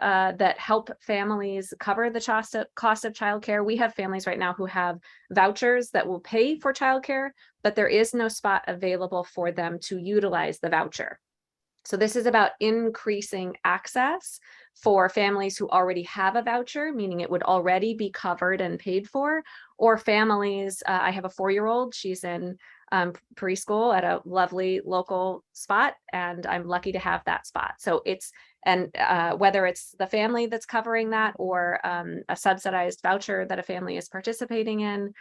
C: that help families cover the cost of childcare. We have families right now who have vouchers that will pay for childcare, but there is no spot available for them to utilize the voucher. So this is about increasing access for families who already have a voucher, meaning it would already be covered and paid for, or families. I have a 4-year-old. She's in preschool at a lovely local spot, and I'm lucky to have that spot. So whether it's the family that's covering that or a subsidized voucher that a family is participating in,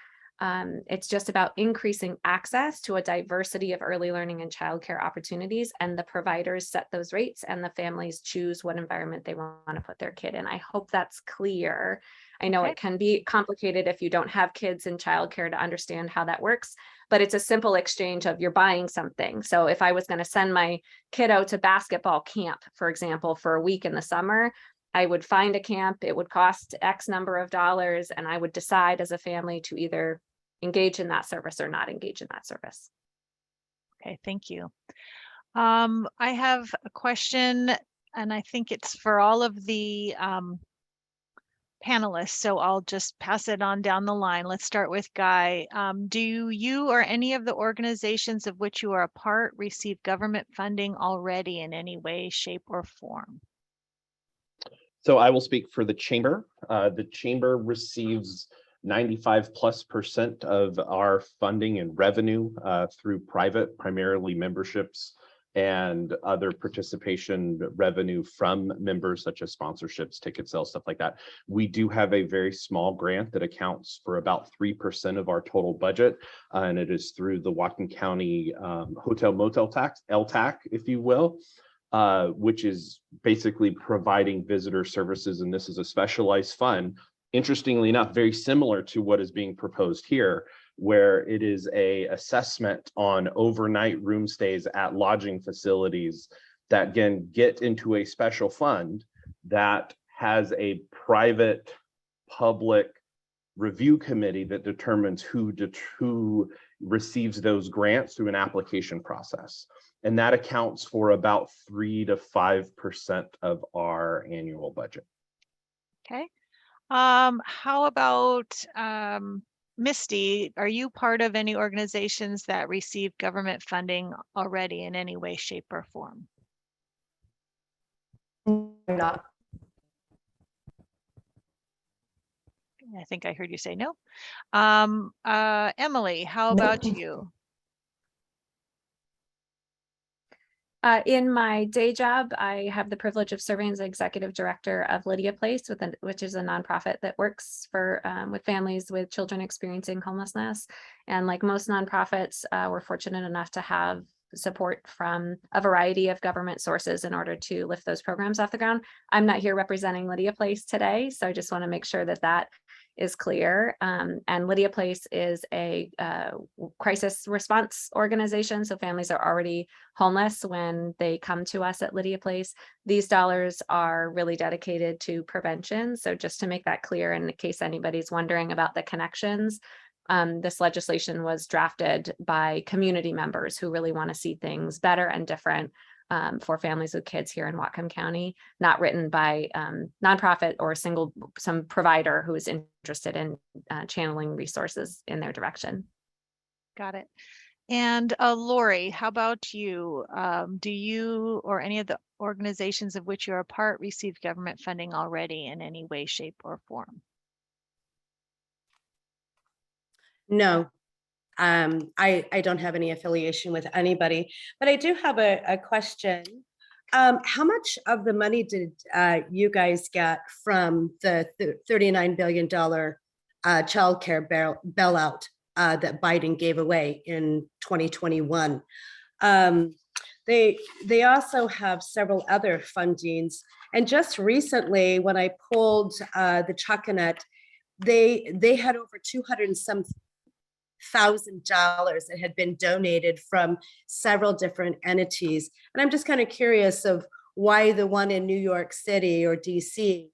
C: it's just about increasing access to a diversity of early learning and childcare opportunities, and the providers set those rates and the families choose what environment they want to put their kid in. I hope that's clear. I know it can be complicated if you don't have kids in childcare to understand how that works, but it's a simple exchange of you're buying something. So if I was going to send my kiddo to basketball camp, for example, for a week in the summer, I would find a camp, it would cost X number of dollars, and I would decide as a family to either engage in that service or not engage in that service.
G: Okay, thank you. I have a question, and I think it's for all of the panelists, so I'll just pass it on down the line. Let's start with Guy. Do you or any of the organizations of which you are a part receive government funding already in any way, shape, or form?
E: So I will speak for the chamber. The chamber receives 95+% of our funding and revenue through private, primarily memberships and other participation revenue from members such as sponsorships, ticket sales, stuff like that. We do have a very small grant that accounts for about 3% of our total budget, and it is through the Whatcom County Hotel Motel Tax, LTAC, if you will, which is basically providing visitor services, and this is a specialized fund. Interestingly enough, very similar to what is being proposed here, where it is a assessment on overnight room stays at lodging facilities that can get into a special fund that has a private public review committee that determines who receives those grants through an application process. And that accounts for about 3 to 5% of our annual budget.
G: Okay. How about Misty? Are you part of any organizations that receive government funding already in any way, shape, or form?
D: I'm not.
G: I think I heard you say no. Emily, how about you?
C: In my day job, I have the privilege of serving as executive director of Lydia Place, which is a nonprofit that works for with families with children experiencing homelessness. And like most nonprofits, we're fortunate enough to have support from a variety of government sources in order to lift those programs off the ground. I'm not here representing Lydia Place today, so I just want to make sure that that is clear. And Lydia Place is a crisis response organization. So families are already homeless when they come to us at Lydia Place. These dollars are really dedicated to prevention. So just to make that clear, in case anybody's wondering about the connections, this legislation was drafted by community members who really want to see things better and different for families with kids here in Whatcom County, not written by nonprofit or some provider who is interested in channeling resources in their direction.
G: Got it. And Lori, how about you? Do you or any of the organizations of which you're a part receive government funding already in any way, shape, or form?
F: No, I don't have any affiliation with anybody, but I do have a question. How much of the money did you guys get from the $39 billion childcare bailout that Biden gave away in 2021? They also have several other fundings. And just recently, when I pulled the Chuckanet, they had over $200,000 that had been donated from several different entities. And I'm just kind of curious of why the one in New York City or DC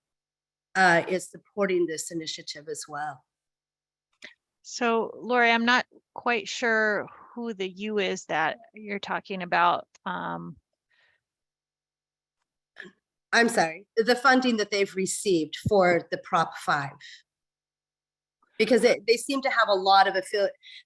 F: is supporting this initiative as well.
G: So Lori, I'm not quite sure who the you is that you're talking about.
F: I'm sorry, the funding that they've received for the Prop 5. Because they seem to have a lot of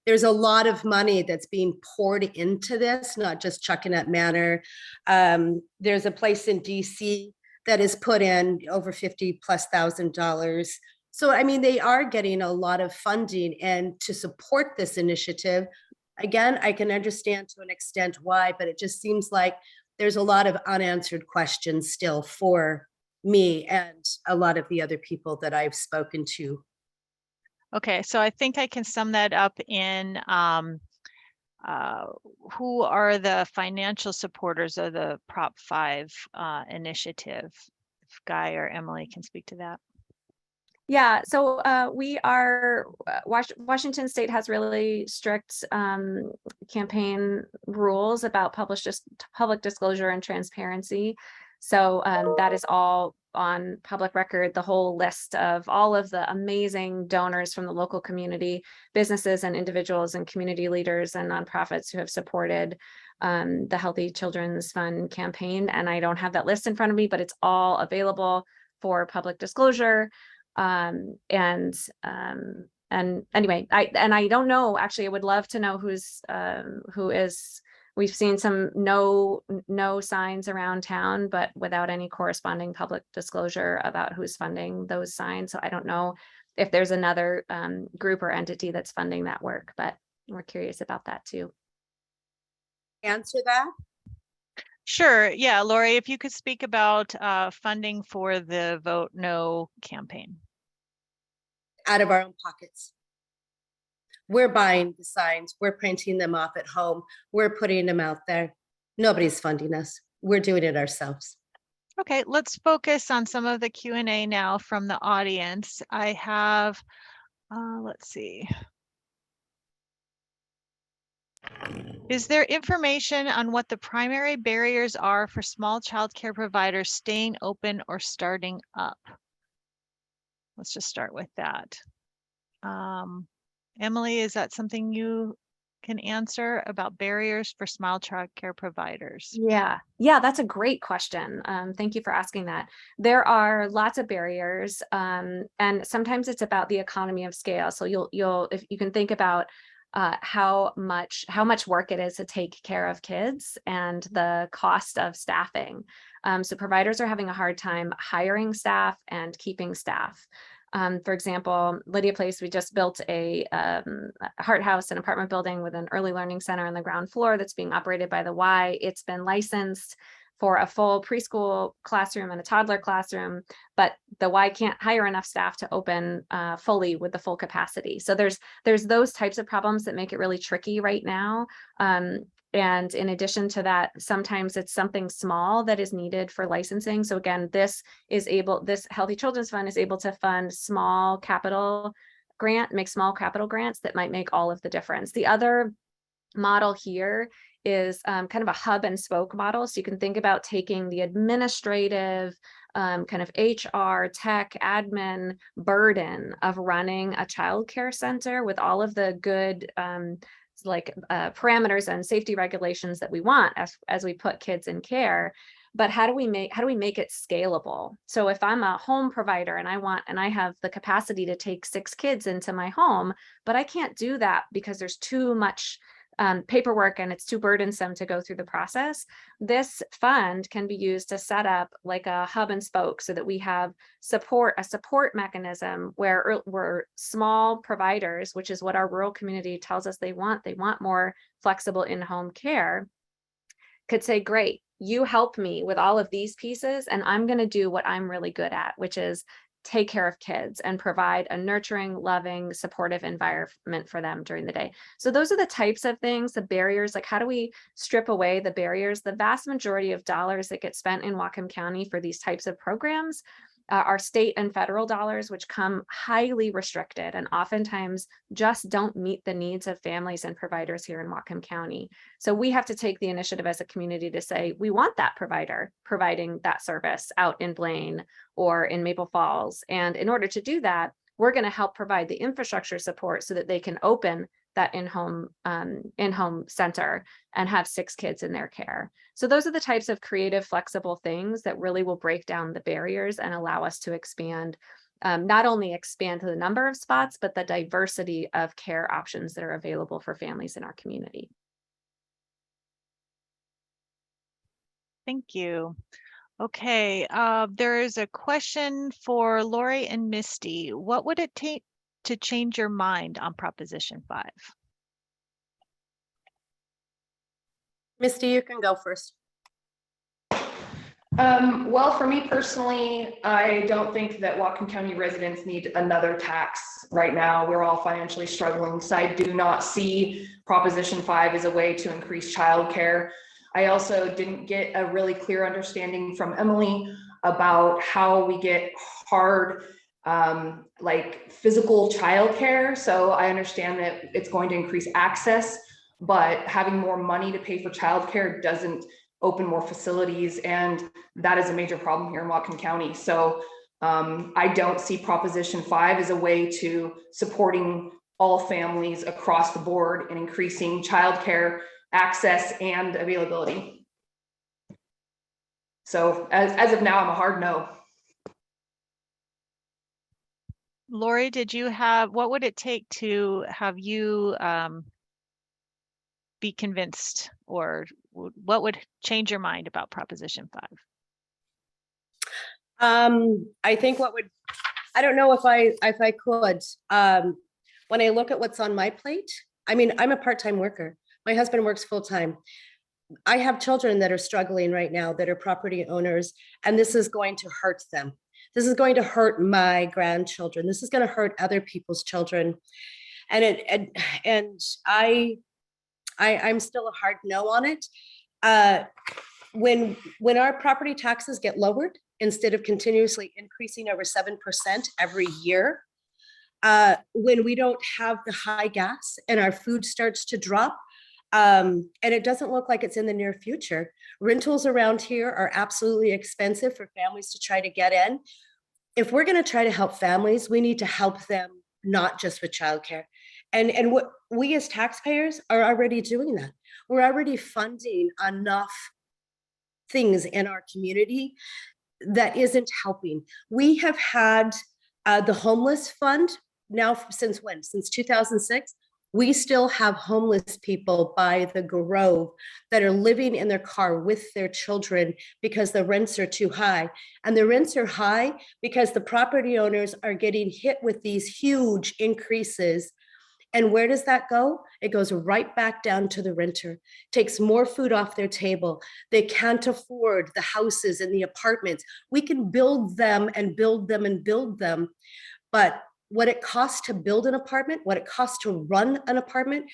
F: there's a lot of money that's being poured into this, not just Chuckanet Manor. There's a place in DC that has put in over $50,000+. So, I mean, they are getting a lot of funding, and to support this initiative, again, I can understand to an extent why, but it just seems like there's a lot of unanswered questions still for me and a lot of the other people that I've spoken to.
G: Okay, so I think I can sum that up in who are the financial supporters of the Prop 5 initiative? If Guy or Emily can speak to that.
C: Yeah, so Washington State has really strict campaign rules about public disclosure and transparency. So that is all on public record, the whole list of all of the amazing donors from the local community, businesses and individuals and community leaders and nonprofits who have supported the Healthy Children's Fund campaign. And I don't have that list in front of me, but it's all available for public disclosure. And anyway, I don't know, actually, I would love to know who is, we've seen some no signs around town, but without any corresponding public disclosure about who's funding those signs. So I don't know if there's another group or entity that's funding that work, but we're curious about that too.
F: Answer that?
G: Sure. Yeah, Lori, if you could speak about funding for the Vote No campaign.
F: Out of our own pockets. We're buying the signs, we're printing them off at home, we're putting them out there. Nobody's funding us. We're doing it ourselves.
G: Okay, let's focus on some of the Q&A now from the audience. I have, let's see. Is there information on what the primary barriers are for small childcare providers staying open or starting up? Let's just start with that. Emily, is that something you can answer about barriers for small childcare providers?
C: Yeah, that's a great question. Thank you for asking that. There are lots of barriers, and sometimes it's about the economy of scale. So if you can think about how much work it is to take care of kids and the cost of staffing. So providers are having a hard time hiring staff and keeping staff. For example, Lydia Place, we just built a Heart House, an apartment building with an early learning center on the ground floor that's being operated by the Y. It's been licensed for a full preschool classroom and a toddler classroom, but the Y can't hire enough staff to open fully with the full capacity. So there's those types of problems that make it really tricky right now. And in addition to that, sometimes it's something small that is needed for licensing. So again, this Healthy Children's Fund is able to fund small capital grants that might make all of the difference. The other model here is kind of a hub and spoke model. So you can think about taking the administrative kind of HR, tech, admin burden of running a childcare center with all of the good parameters and safety regulations that we want as we put kids in care. But how do we make it scalable? So if I'm a home provider and I have the capacity to take 6 kids into my home, but I can't do that because there's too much paperwork and it's too burdensome to go through the process, this fund can be used to set up like a hub and spoke so that we have a support mechanism where we're small providers, which is what our rural community tells us they want more flexible in-home care, could say, great, you help me with all of these pieces and I'm going to do what I'm really good at, which is take care of kids and provide a nurturing, loving, supportive environment for them during the day. So those are the types of things, the barriers, like how do we strip away the barriers? The vast majority of dollars that get spent in Whatcom County for these types of programs are state and federal dollars, which come highly restricted and oftentimes just don't meet the needs of families and providers here in Whatcom County. So we have to take the initiative as a community to say, we want that provider providing that service out in Blaine or in Maple Falls. And in order to do that, we're going to help provide the infrastructure support so that they can open that in-home center and have 6 kids in their care. So those are the types of creative, flexible things that really will break down the barriers and allow us to expand, not only expand the number of spots, but the diversity of care options that are available for families in our community.
G: Thank you. Okay, there is a question for Lori and Misty. What would it take to change your mind on Proposition 5?
F: Misty, you can go first.
D: Well, for me personally, I don't think that Whatcom County residents need another tax right now. We're all financially struggling, so I do not see Proposition 5 as a way to increase childcare. I also didn't get a really clear understanding from Emily about how we get hard like physical childcare. So I understand that it's going to increase access, but having more money to pay for childcare doesn't open more facilities. And that is a major problem here in Whatcom County. So I don't see Proposition 5 as a way to supporting all families across the board and increasing childcare access and availability. So as of now, I'm a hard no.
G: Lori, what would it take to have you be convinced, or what would change your mind about Proposition 5?
F: I think I don't know if I could, when I look at what's on my plate, I mean, I'm a part-time worker. My husband works full-time. I have children that are struggling right now that are property owners, and this is going to hurt them. This is going to hurt my grandchildren. This is going to hurt other people's children. And I'm still a hard no on it. When our property taxes get lowered, instead of continuously increasing over 7% every year, when we don't have the high gas and our food starts to drop, and it doesn't look like it's in the near future. Rentals around here are absolutely expensive for families to try to get in. If we're going to try to help families, we need to help them, not just with childcare. And what we as taxpayers are already doing that. We're already funding enough things in our community that isn't helping. We have had the homeless fund now since when? Since 2006. We still have homeless people by the Grove that are living in their car with their children because the rents are too high. And the rents are high because the property owners are getting hit with these huge increases. And where does that go? It goes right back down to the renter, takes more food off their table. They can't afford the houses and the apartments. We can build them and build them and build them, but what it costs to build an apartment, what it costs to run an apartment,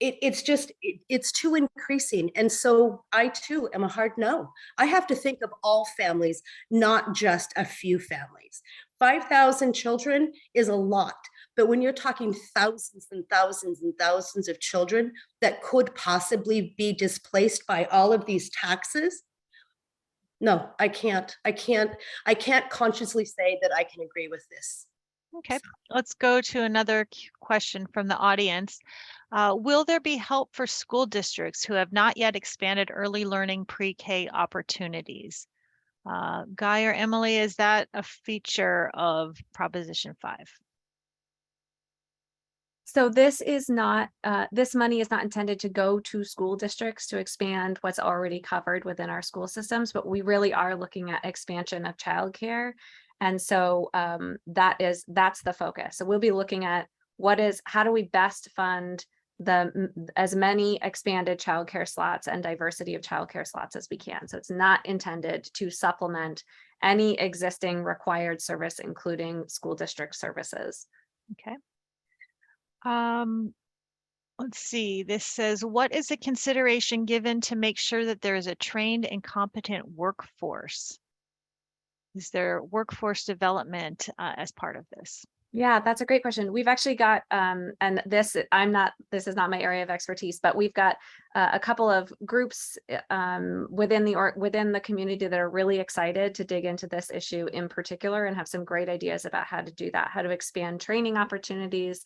F: it's too increasing. And so I too am a hard no. I have to think of all families, not just a few families. 5,000 children is a lot, but when you're talking thousands and thousands and thousands of children that could possibly be displaced by all of these taxes, no, I can't consciously say that I can agree with this.
G: Okay, let's go to another question from the audience. Will there be help for school districts who have not yet expanded early learning pre-K opportunities? Guy or Emily, is that a feature of Proposition 5?
C: So this is not, this money is not intended to go to school districts to expand what's already covered within our school systems, but we really are looking at expansion of childcare. And so that's the focus. So we'll be looking at how do we best fund as many expanded childcare slots and diversity of childcare slots as we can. So it's not intended to supplement any existing required service, including school district services.
G: Okay. Let's see, this says, what is the consideration given to make sure that there is a trained and competent workforce? Is there workforce development as part of this?
C: Yeah, that's a great question. We've actually got, and this is not my area of expertise, but we've got a couple of groups within the community that are really excited to dig into this issue in particular and have some great ideas about how to do that, how to expand training opportunities,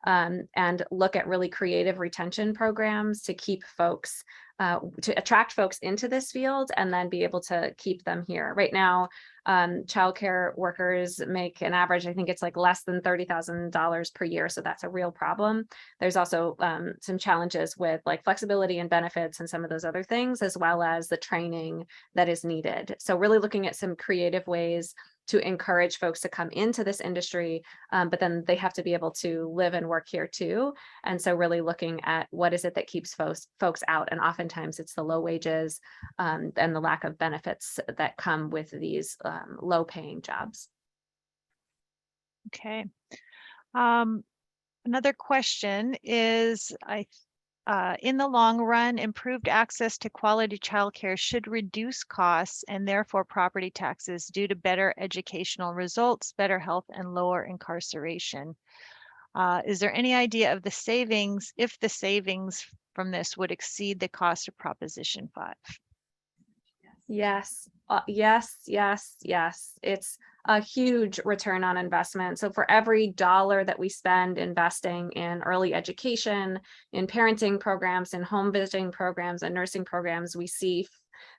C: and look at really creative retention programs to keep folks, to attract folks into this field and then be able to keep them here. Right now, childcare workers make an average, I think it's like less than $30,000 per year. So that's a real problem. There's also some challenges with like flexibility and benefits and some of those other things, as well as the training that is needed. So really looking at some creative ways to encourage folks to come into this industry, but then they have to be able to live and work here too. And so really looking at what is it that keeps folks out. And oftentimes it's the low wages and the lack of benefits that come with these low paying jobs.
G: Okay. Another question is, In the long run, improved access to quality childcare should reduce costs and therefore property taxes due to better educational results, better health, and lower incarceration. Is there any idea of the savings, if the savings from this would exceed the cost of Proposition 5?
C: Yes, yes. It's a huge return on investment. So for every dollar that we spend investing in early education, in parenting programs, in home visiting programs, and nursing programs, we see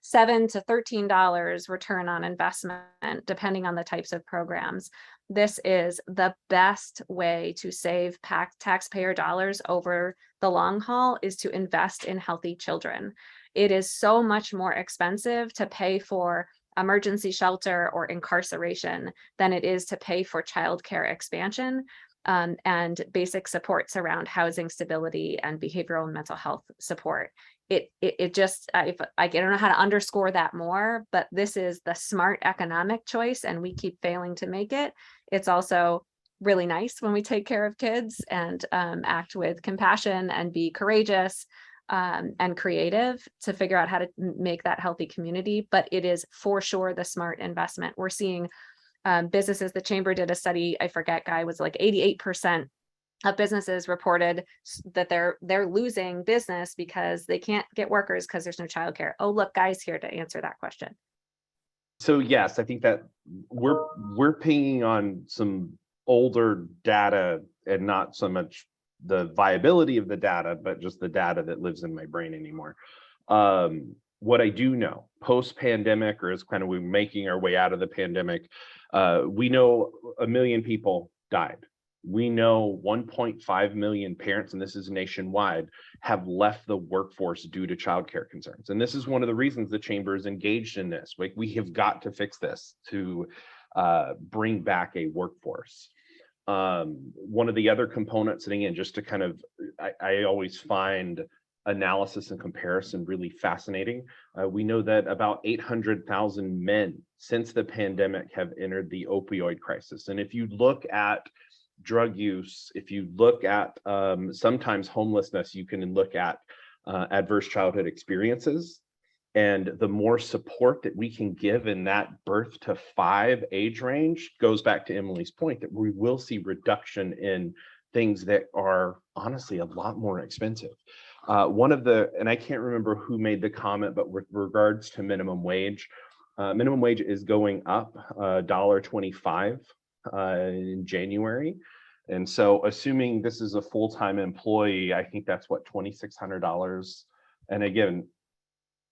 C: $7 to $13 return on investment, depending on the types of programs. This is the best way to save taxpayer dollars over the long haul, is to invest in healthy children. It is so much more expensive to pay for emergency shelter or incarceration than it is to pay for childcare expansion and basic supports around housing stability and behavioral and mental health support. It just, I don't know how to underscore that more, but this is the smart economic choice, and we keep failing to make it. It's also really nice when we take care of kids and act with compassion and be courageous and creative to figure out how to make that healthy community. But it is for sure the smart investment. We're seeing businesses, the chamber did a study, I forget, Guy, was like 88% of businesses reported that they're losing business because they can't get workers because there's no childcare. Oh, look, Guy's here to answer that question.
E: So yes, I think that we're pinging on some older data and not so much the viability of the data, but just the data that lives in my brain anymore. What I do know post-pandemic, or as kind of we're making our way out of the pandemic, we know 1 million people died. We know 1.5 million parents, and this is nationwide, have left the workforce due to childcare concerns. And this is one of the reasons the chamber is engaged in this. Like, we have got to fix this to bring back a workforce. One of the other components, and again, just to kind of, I always find analysis and comparison really fascinating. We know that about 800,000 men since the pandemic have entered the opioid crisis. And if you look at drug use, if you look at sometimes homelessness, you can look at adverse childhood experiences. And the more support that we can give in that birth to 5 age range goes back to Emily's point that we will see reduction in things that are honestly a lot more expensive. One of the, and I can't remember who made the comment, but with regards to minimum wage is going up $1.25 in January. And so assuming this is a full-time employee, I think that's what, $2,600. And again,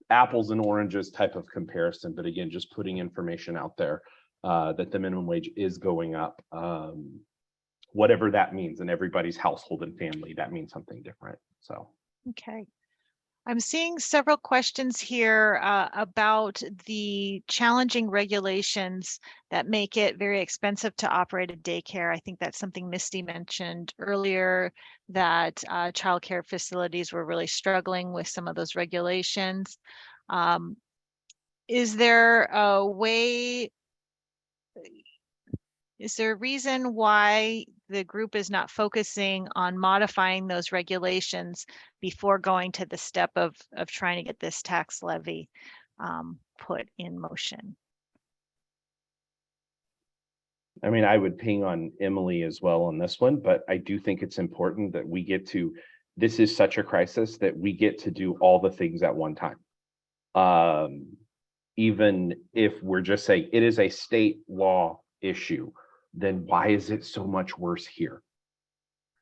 E: apples and oranges type of comparison, but again, just putting information out there that the minimum wage is going up, whatever that means in everybody's household and family, that means something different. So
G: Okay. I'm seeing several questions here about the challenging regulations that make it very expensive to operate a daycare. I think that's something Misty mentioned earlier, that childcare facilities were really struggling with some of those regulations. Is there a way, is there a reason why the group is not focusing on modifying those regulations before going to the step of trying to get this tax levy put in motion?
E: I mean, I would ping on Emily as well on this one, but I do think it's important that we get to, this is such a crisis that we get to do all the things at one time. Even if we're just saying it is a state law issue, then why is it so much worse here?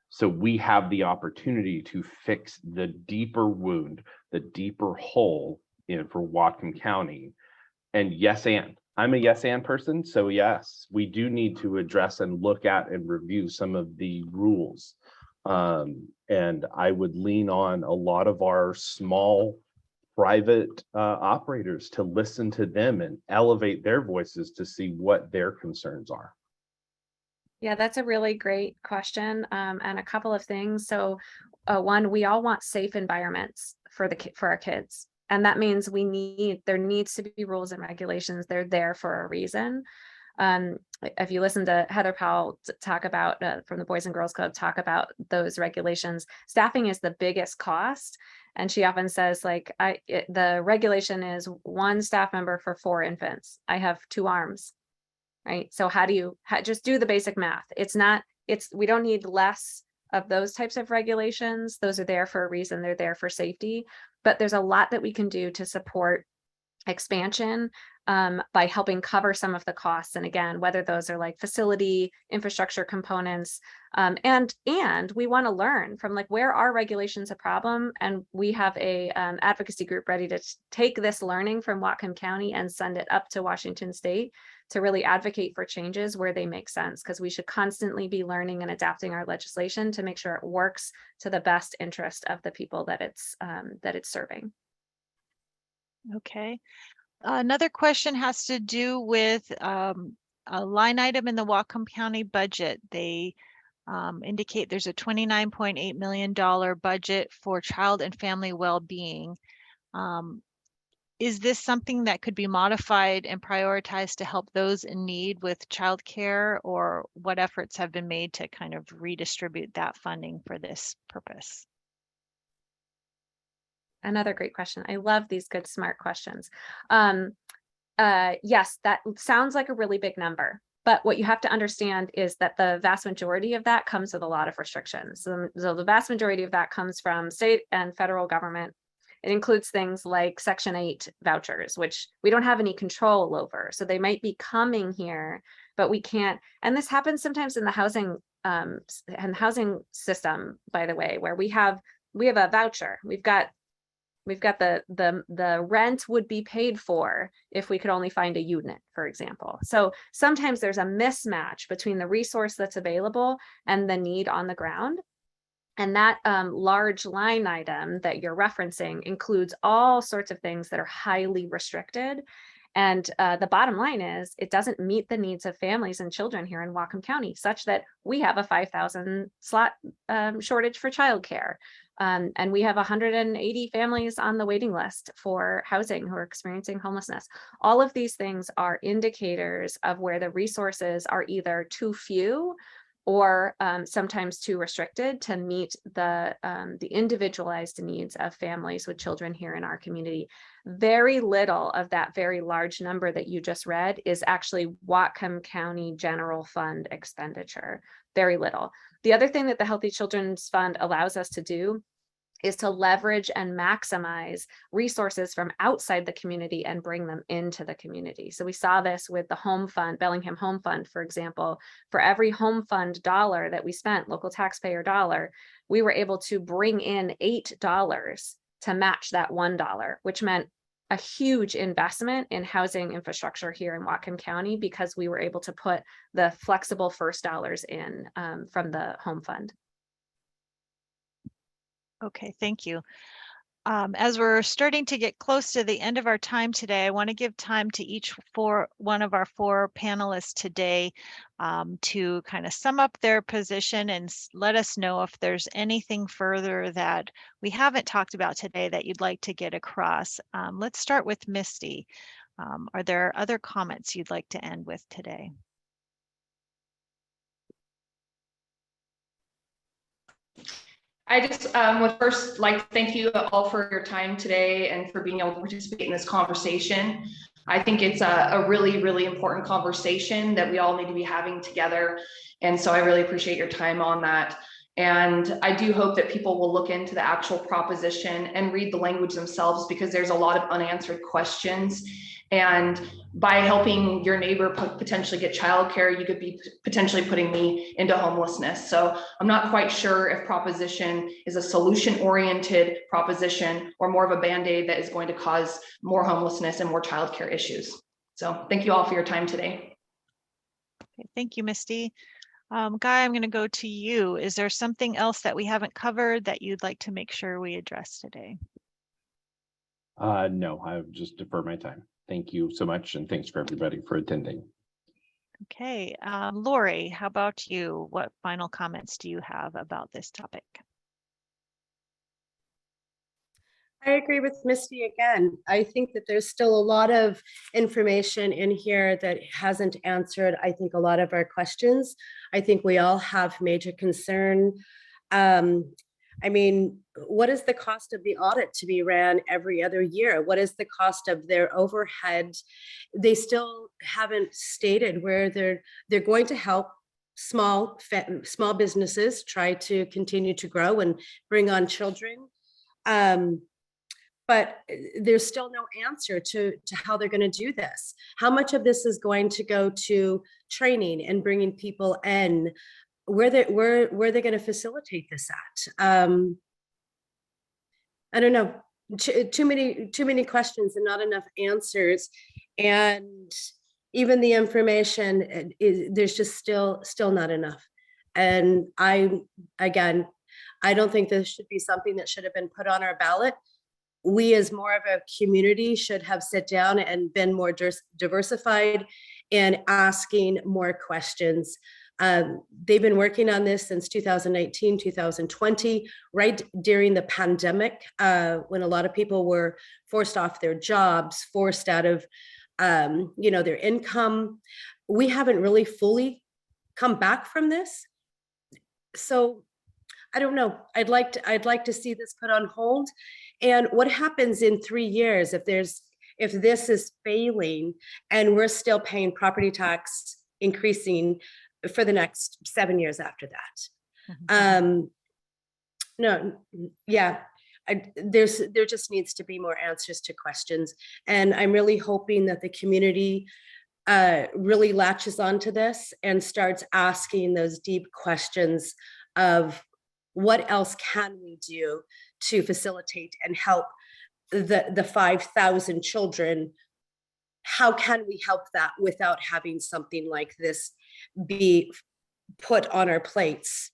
E: So we have the opportunity to fix the deeper wound, the deeper hole for Whatcom County. And yes, and I'm a yes and person. So yes, we do need to address and look at and review some of the rules. And I would lean on a lot of our small private operators to listen to them and elevate their voices to see what their concerns are.
C: Yeah, that's a really great question, and a couple of things. So one, we all want safe environments for our kids. And that means there needs to be rules and regulations. They're there for a reason. If you listen to Heather Powell talk about from the Boys and Girls Club, talk about those regulations, staffing is the biggest cost. And she often says, like, the regulation is 1 staff member for 4 infants. I have 2 arms, right? So how do you just do the basic math? We don't need less of those types of regulations. Those are there for a reason. They're there for safety, but there's a lot that we can do to support expansion by helping cover some of the costs. And again, whether those are like facility, infrastructure components, and we want to learn from, like, where are regulations a problem? And we have a advocacy group ready to take this learning from Whatcom County and send it up to Washington State to really advocate for changes where they make sense, because we should constantly be learning and adapting our legislation to make sure it works to the best interest of the people that it's serving.
G: Okay. Another question has to do with a line item in the Whatcom County budget. They indicate there's a $29.8 million budget for child and family well-being. Is this something that could be modified and prioritized to help those in need with childcare, or what efforts have been made to kind of redistribute that funding for this purpose?
C: Another great question. I love these good, smart questions. Yes, that sounds like a really big number, but what you have to understand is that the vast majority of that comes with a lot of restrictions. So the vast majority of that comes from state and federal government. It includes things like Section 8 vouchers, which we don't have any control over. So they might be coming here, but we can't. And this happens sometimes in the housing system, by the way, where we have a voucher. We've got the rent would be paid for if we could only find a unit, for example. So sometimes there's a mismatch between the resource that's available and the need on the ground. And that large line item that you're referencing includes all sorts of things that are highly restricted. And the bottom line is it doesn't meet the needs of families and children here in Whatcom County, such that we have a 5,000 slot shortage for childcare. And we have 180 families on the waiting list for housing who are experiencing homelessness. All of these things are indicators of where the resources are either too few or sometimes too restricted to meet the individualized needs of families with children here in our community. Very little of that very large number that you just read is actually Whatcom County General Fund expenditure. Very little. The other thing that the Healthy Children's Fund allows us to do is to leverage and maximize resources from outside the community and bring them into the community. So we saw this with the home fund, Bellingham Home Fund, for example. For every home fund dollar that we spent, local taxpayer dollar, we were able to bring in $8 to match that $1, which meant a huge investment in housing infrastructure here in Whatcom County, because we were able to put the flexible first dollars in from the home fund.
G: Okay, thank you. As we're starting to get close to the end of our time today, I want to give time to one of our 4 panelists today to kind of sum up their position and let us know if there's anything further that we haven't talked about today that you'd like to get across. Let's start with Misty. Are there other comments you'd like to end with today?
D: I just would first like to thank you all for your time today and for being able to participate in this conversation. I think it's a really, really important conversation that we all need to be having together. And so I really appreciate your time on that. And I do hope that people will look into the actual proposition and read the language themselves, because there's a lot of unanswered questions. And by helping your neighbor potentially get childcare, you could be potentially putting me into homelessness. So I'm not quite sure if proposition is a solution-oriented proposition or more of a Band-Aid that is going to cause more homelessness and more childcare issues. So thank you all for your time today.
G: Okay, thank you, Misty. Guy, I'm going to go to you. Is there something else that we haven't covered that you'd like to make sure we address today?
E: No, I would just defer my time. Thank you so much, and thanks for everybody for attending.
G: Okay, Lori, how about you? What final comments do you have about this topic?
F: I agree with Misty again. I think that there's still a lot of information in here that hasn't answered, I think, a lot of our questions. I think we all have major concern. I mean, what is the cost of the audit to be ran every other year? What is the cost of their overhead? They still haven't stated where they're going to help small businesses try to continue to grow and bring on children. But there's still no answer to how they're going to do this. How much of this is going to go to training and bringing people in? Where they're going to facilitate this at? I don't know. Too many questions and not enough answers. And even the information there's just still not enough. And I don't think this should be something that should have been put on our ballot. We as more of a community should have sat down and been more diversified and asking more questions. They've been working on this since 2019, 2020, right during the pandemic, when a lot of people were forced off their jobs, forced out of their income. We haven't really fully come back from this. So I don't know. I'd like to see this put on hold. And what happens in 3 years if this is failing and we're still paying property tax increasing for the next 7 years after that? There just needs to be more answers to questions. And I'm really hoping that the community really latches onto this and starts asking those deep questions of what else can we do to facilitate and help the 5,000 children? How can we help that without having something like this be put on our plates?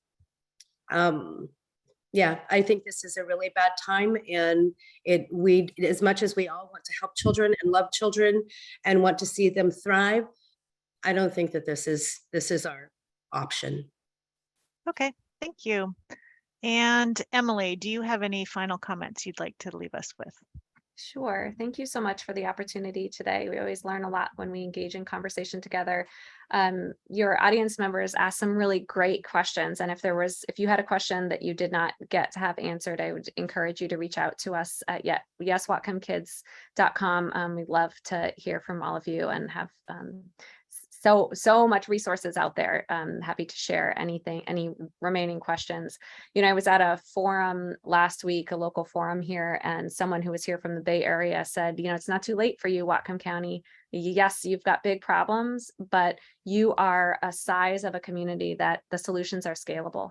F: I think this is a really bad time, and we, as much as we all want to help children and love children and want to see them thrive, I don't think that this is our option.
G: Okay, thank you. And Emily, do you have any final comments you'd like to leave us with?
C: Sure. Thank you so much for the opportunity today. We always learn a lot when we engage in conversation together. Your audience members asked some really great questions. And if you had a question that you did not get to have answered, I would encourage you to reach out to us at whatcomkids.com. We'd love to hear from all of you and have so much resources out there. Happy to share any remaining questions. I was at a forum last week, a local forum here, and someone who was here from the Bay Area said, it's not too late for you, Whatcom County. Yes, you've got big problems, but you are a size of a community that the solutions are scalable.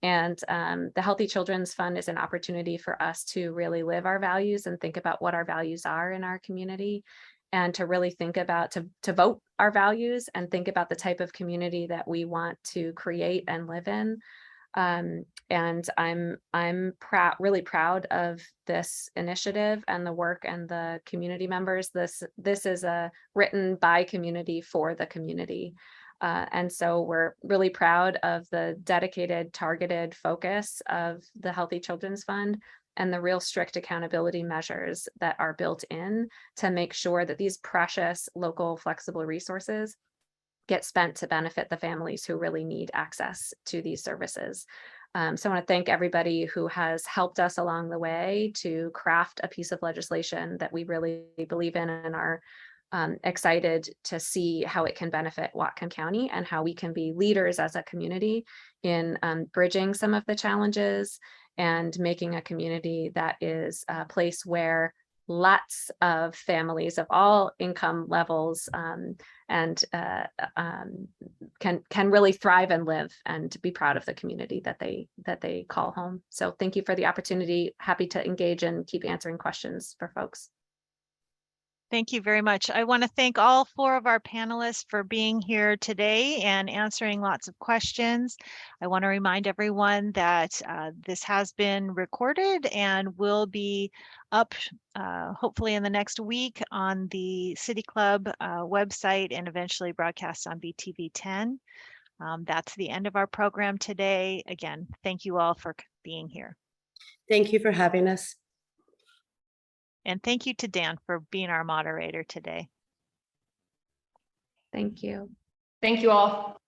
C: And the Healthy Children's Fund is an opportunity for us to really live our values and think about what our values are in our community, and to really think about, to vote our values and think about the type of community that we want to create and live in. And I'm really proud of this initiative and the work and the community members. This is written by community for the community. And so we're really proud of the dedicated, targeted focus of the Healthy Children's Fund and the real strict accountability measures that are built in to make sure that these precious local flexible resources get spent to benefit the families who really need access to these services. So I want to thank everybody who has helped us along the way to craft a piece of legislation that we really believe in and are excited to see how it can benefit Whatcom County and how we can be leaders as a community in bridging some of the challenges and making a community that is a place where lots of families of all income levels can really thrive and live and be proud of the community that they call home. So thank you for the opportunity. Happy to engage and keep answering questions for folks.
G: Thank you very much. I want to thank all 4 of our panelists for being here today and answering lots of questions. I want to remind everyone that this has been recorded and will be up hopefully in the next week on the City Club website and eventually broadcast on BTV 10. That's the end of our program today. Again, thank you all for being here.
F: Thank you for having us.
G: And thank you to Dan for being our moderator today.
C: Thank you.
D: Thank you all.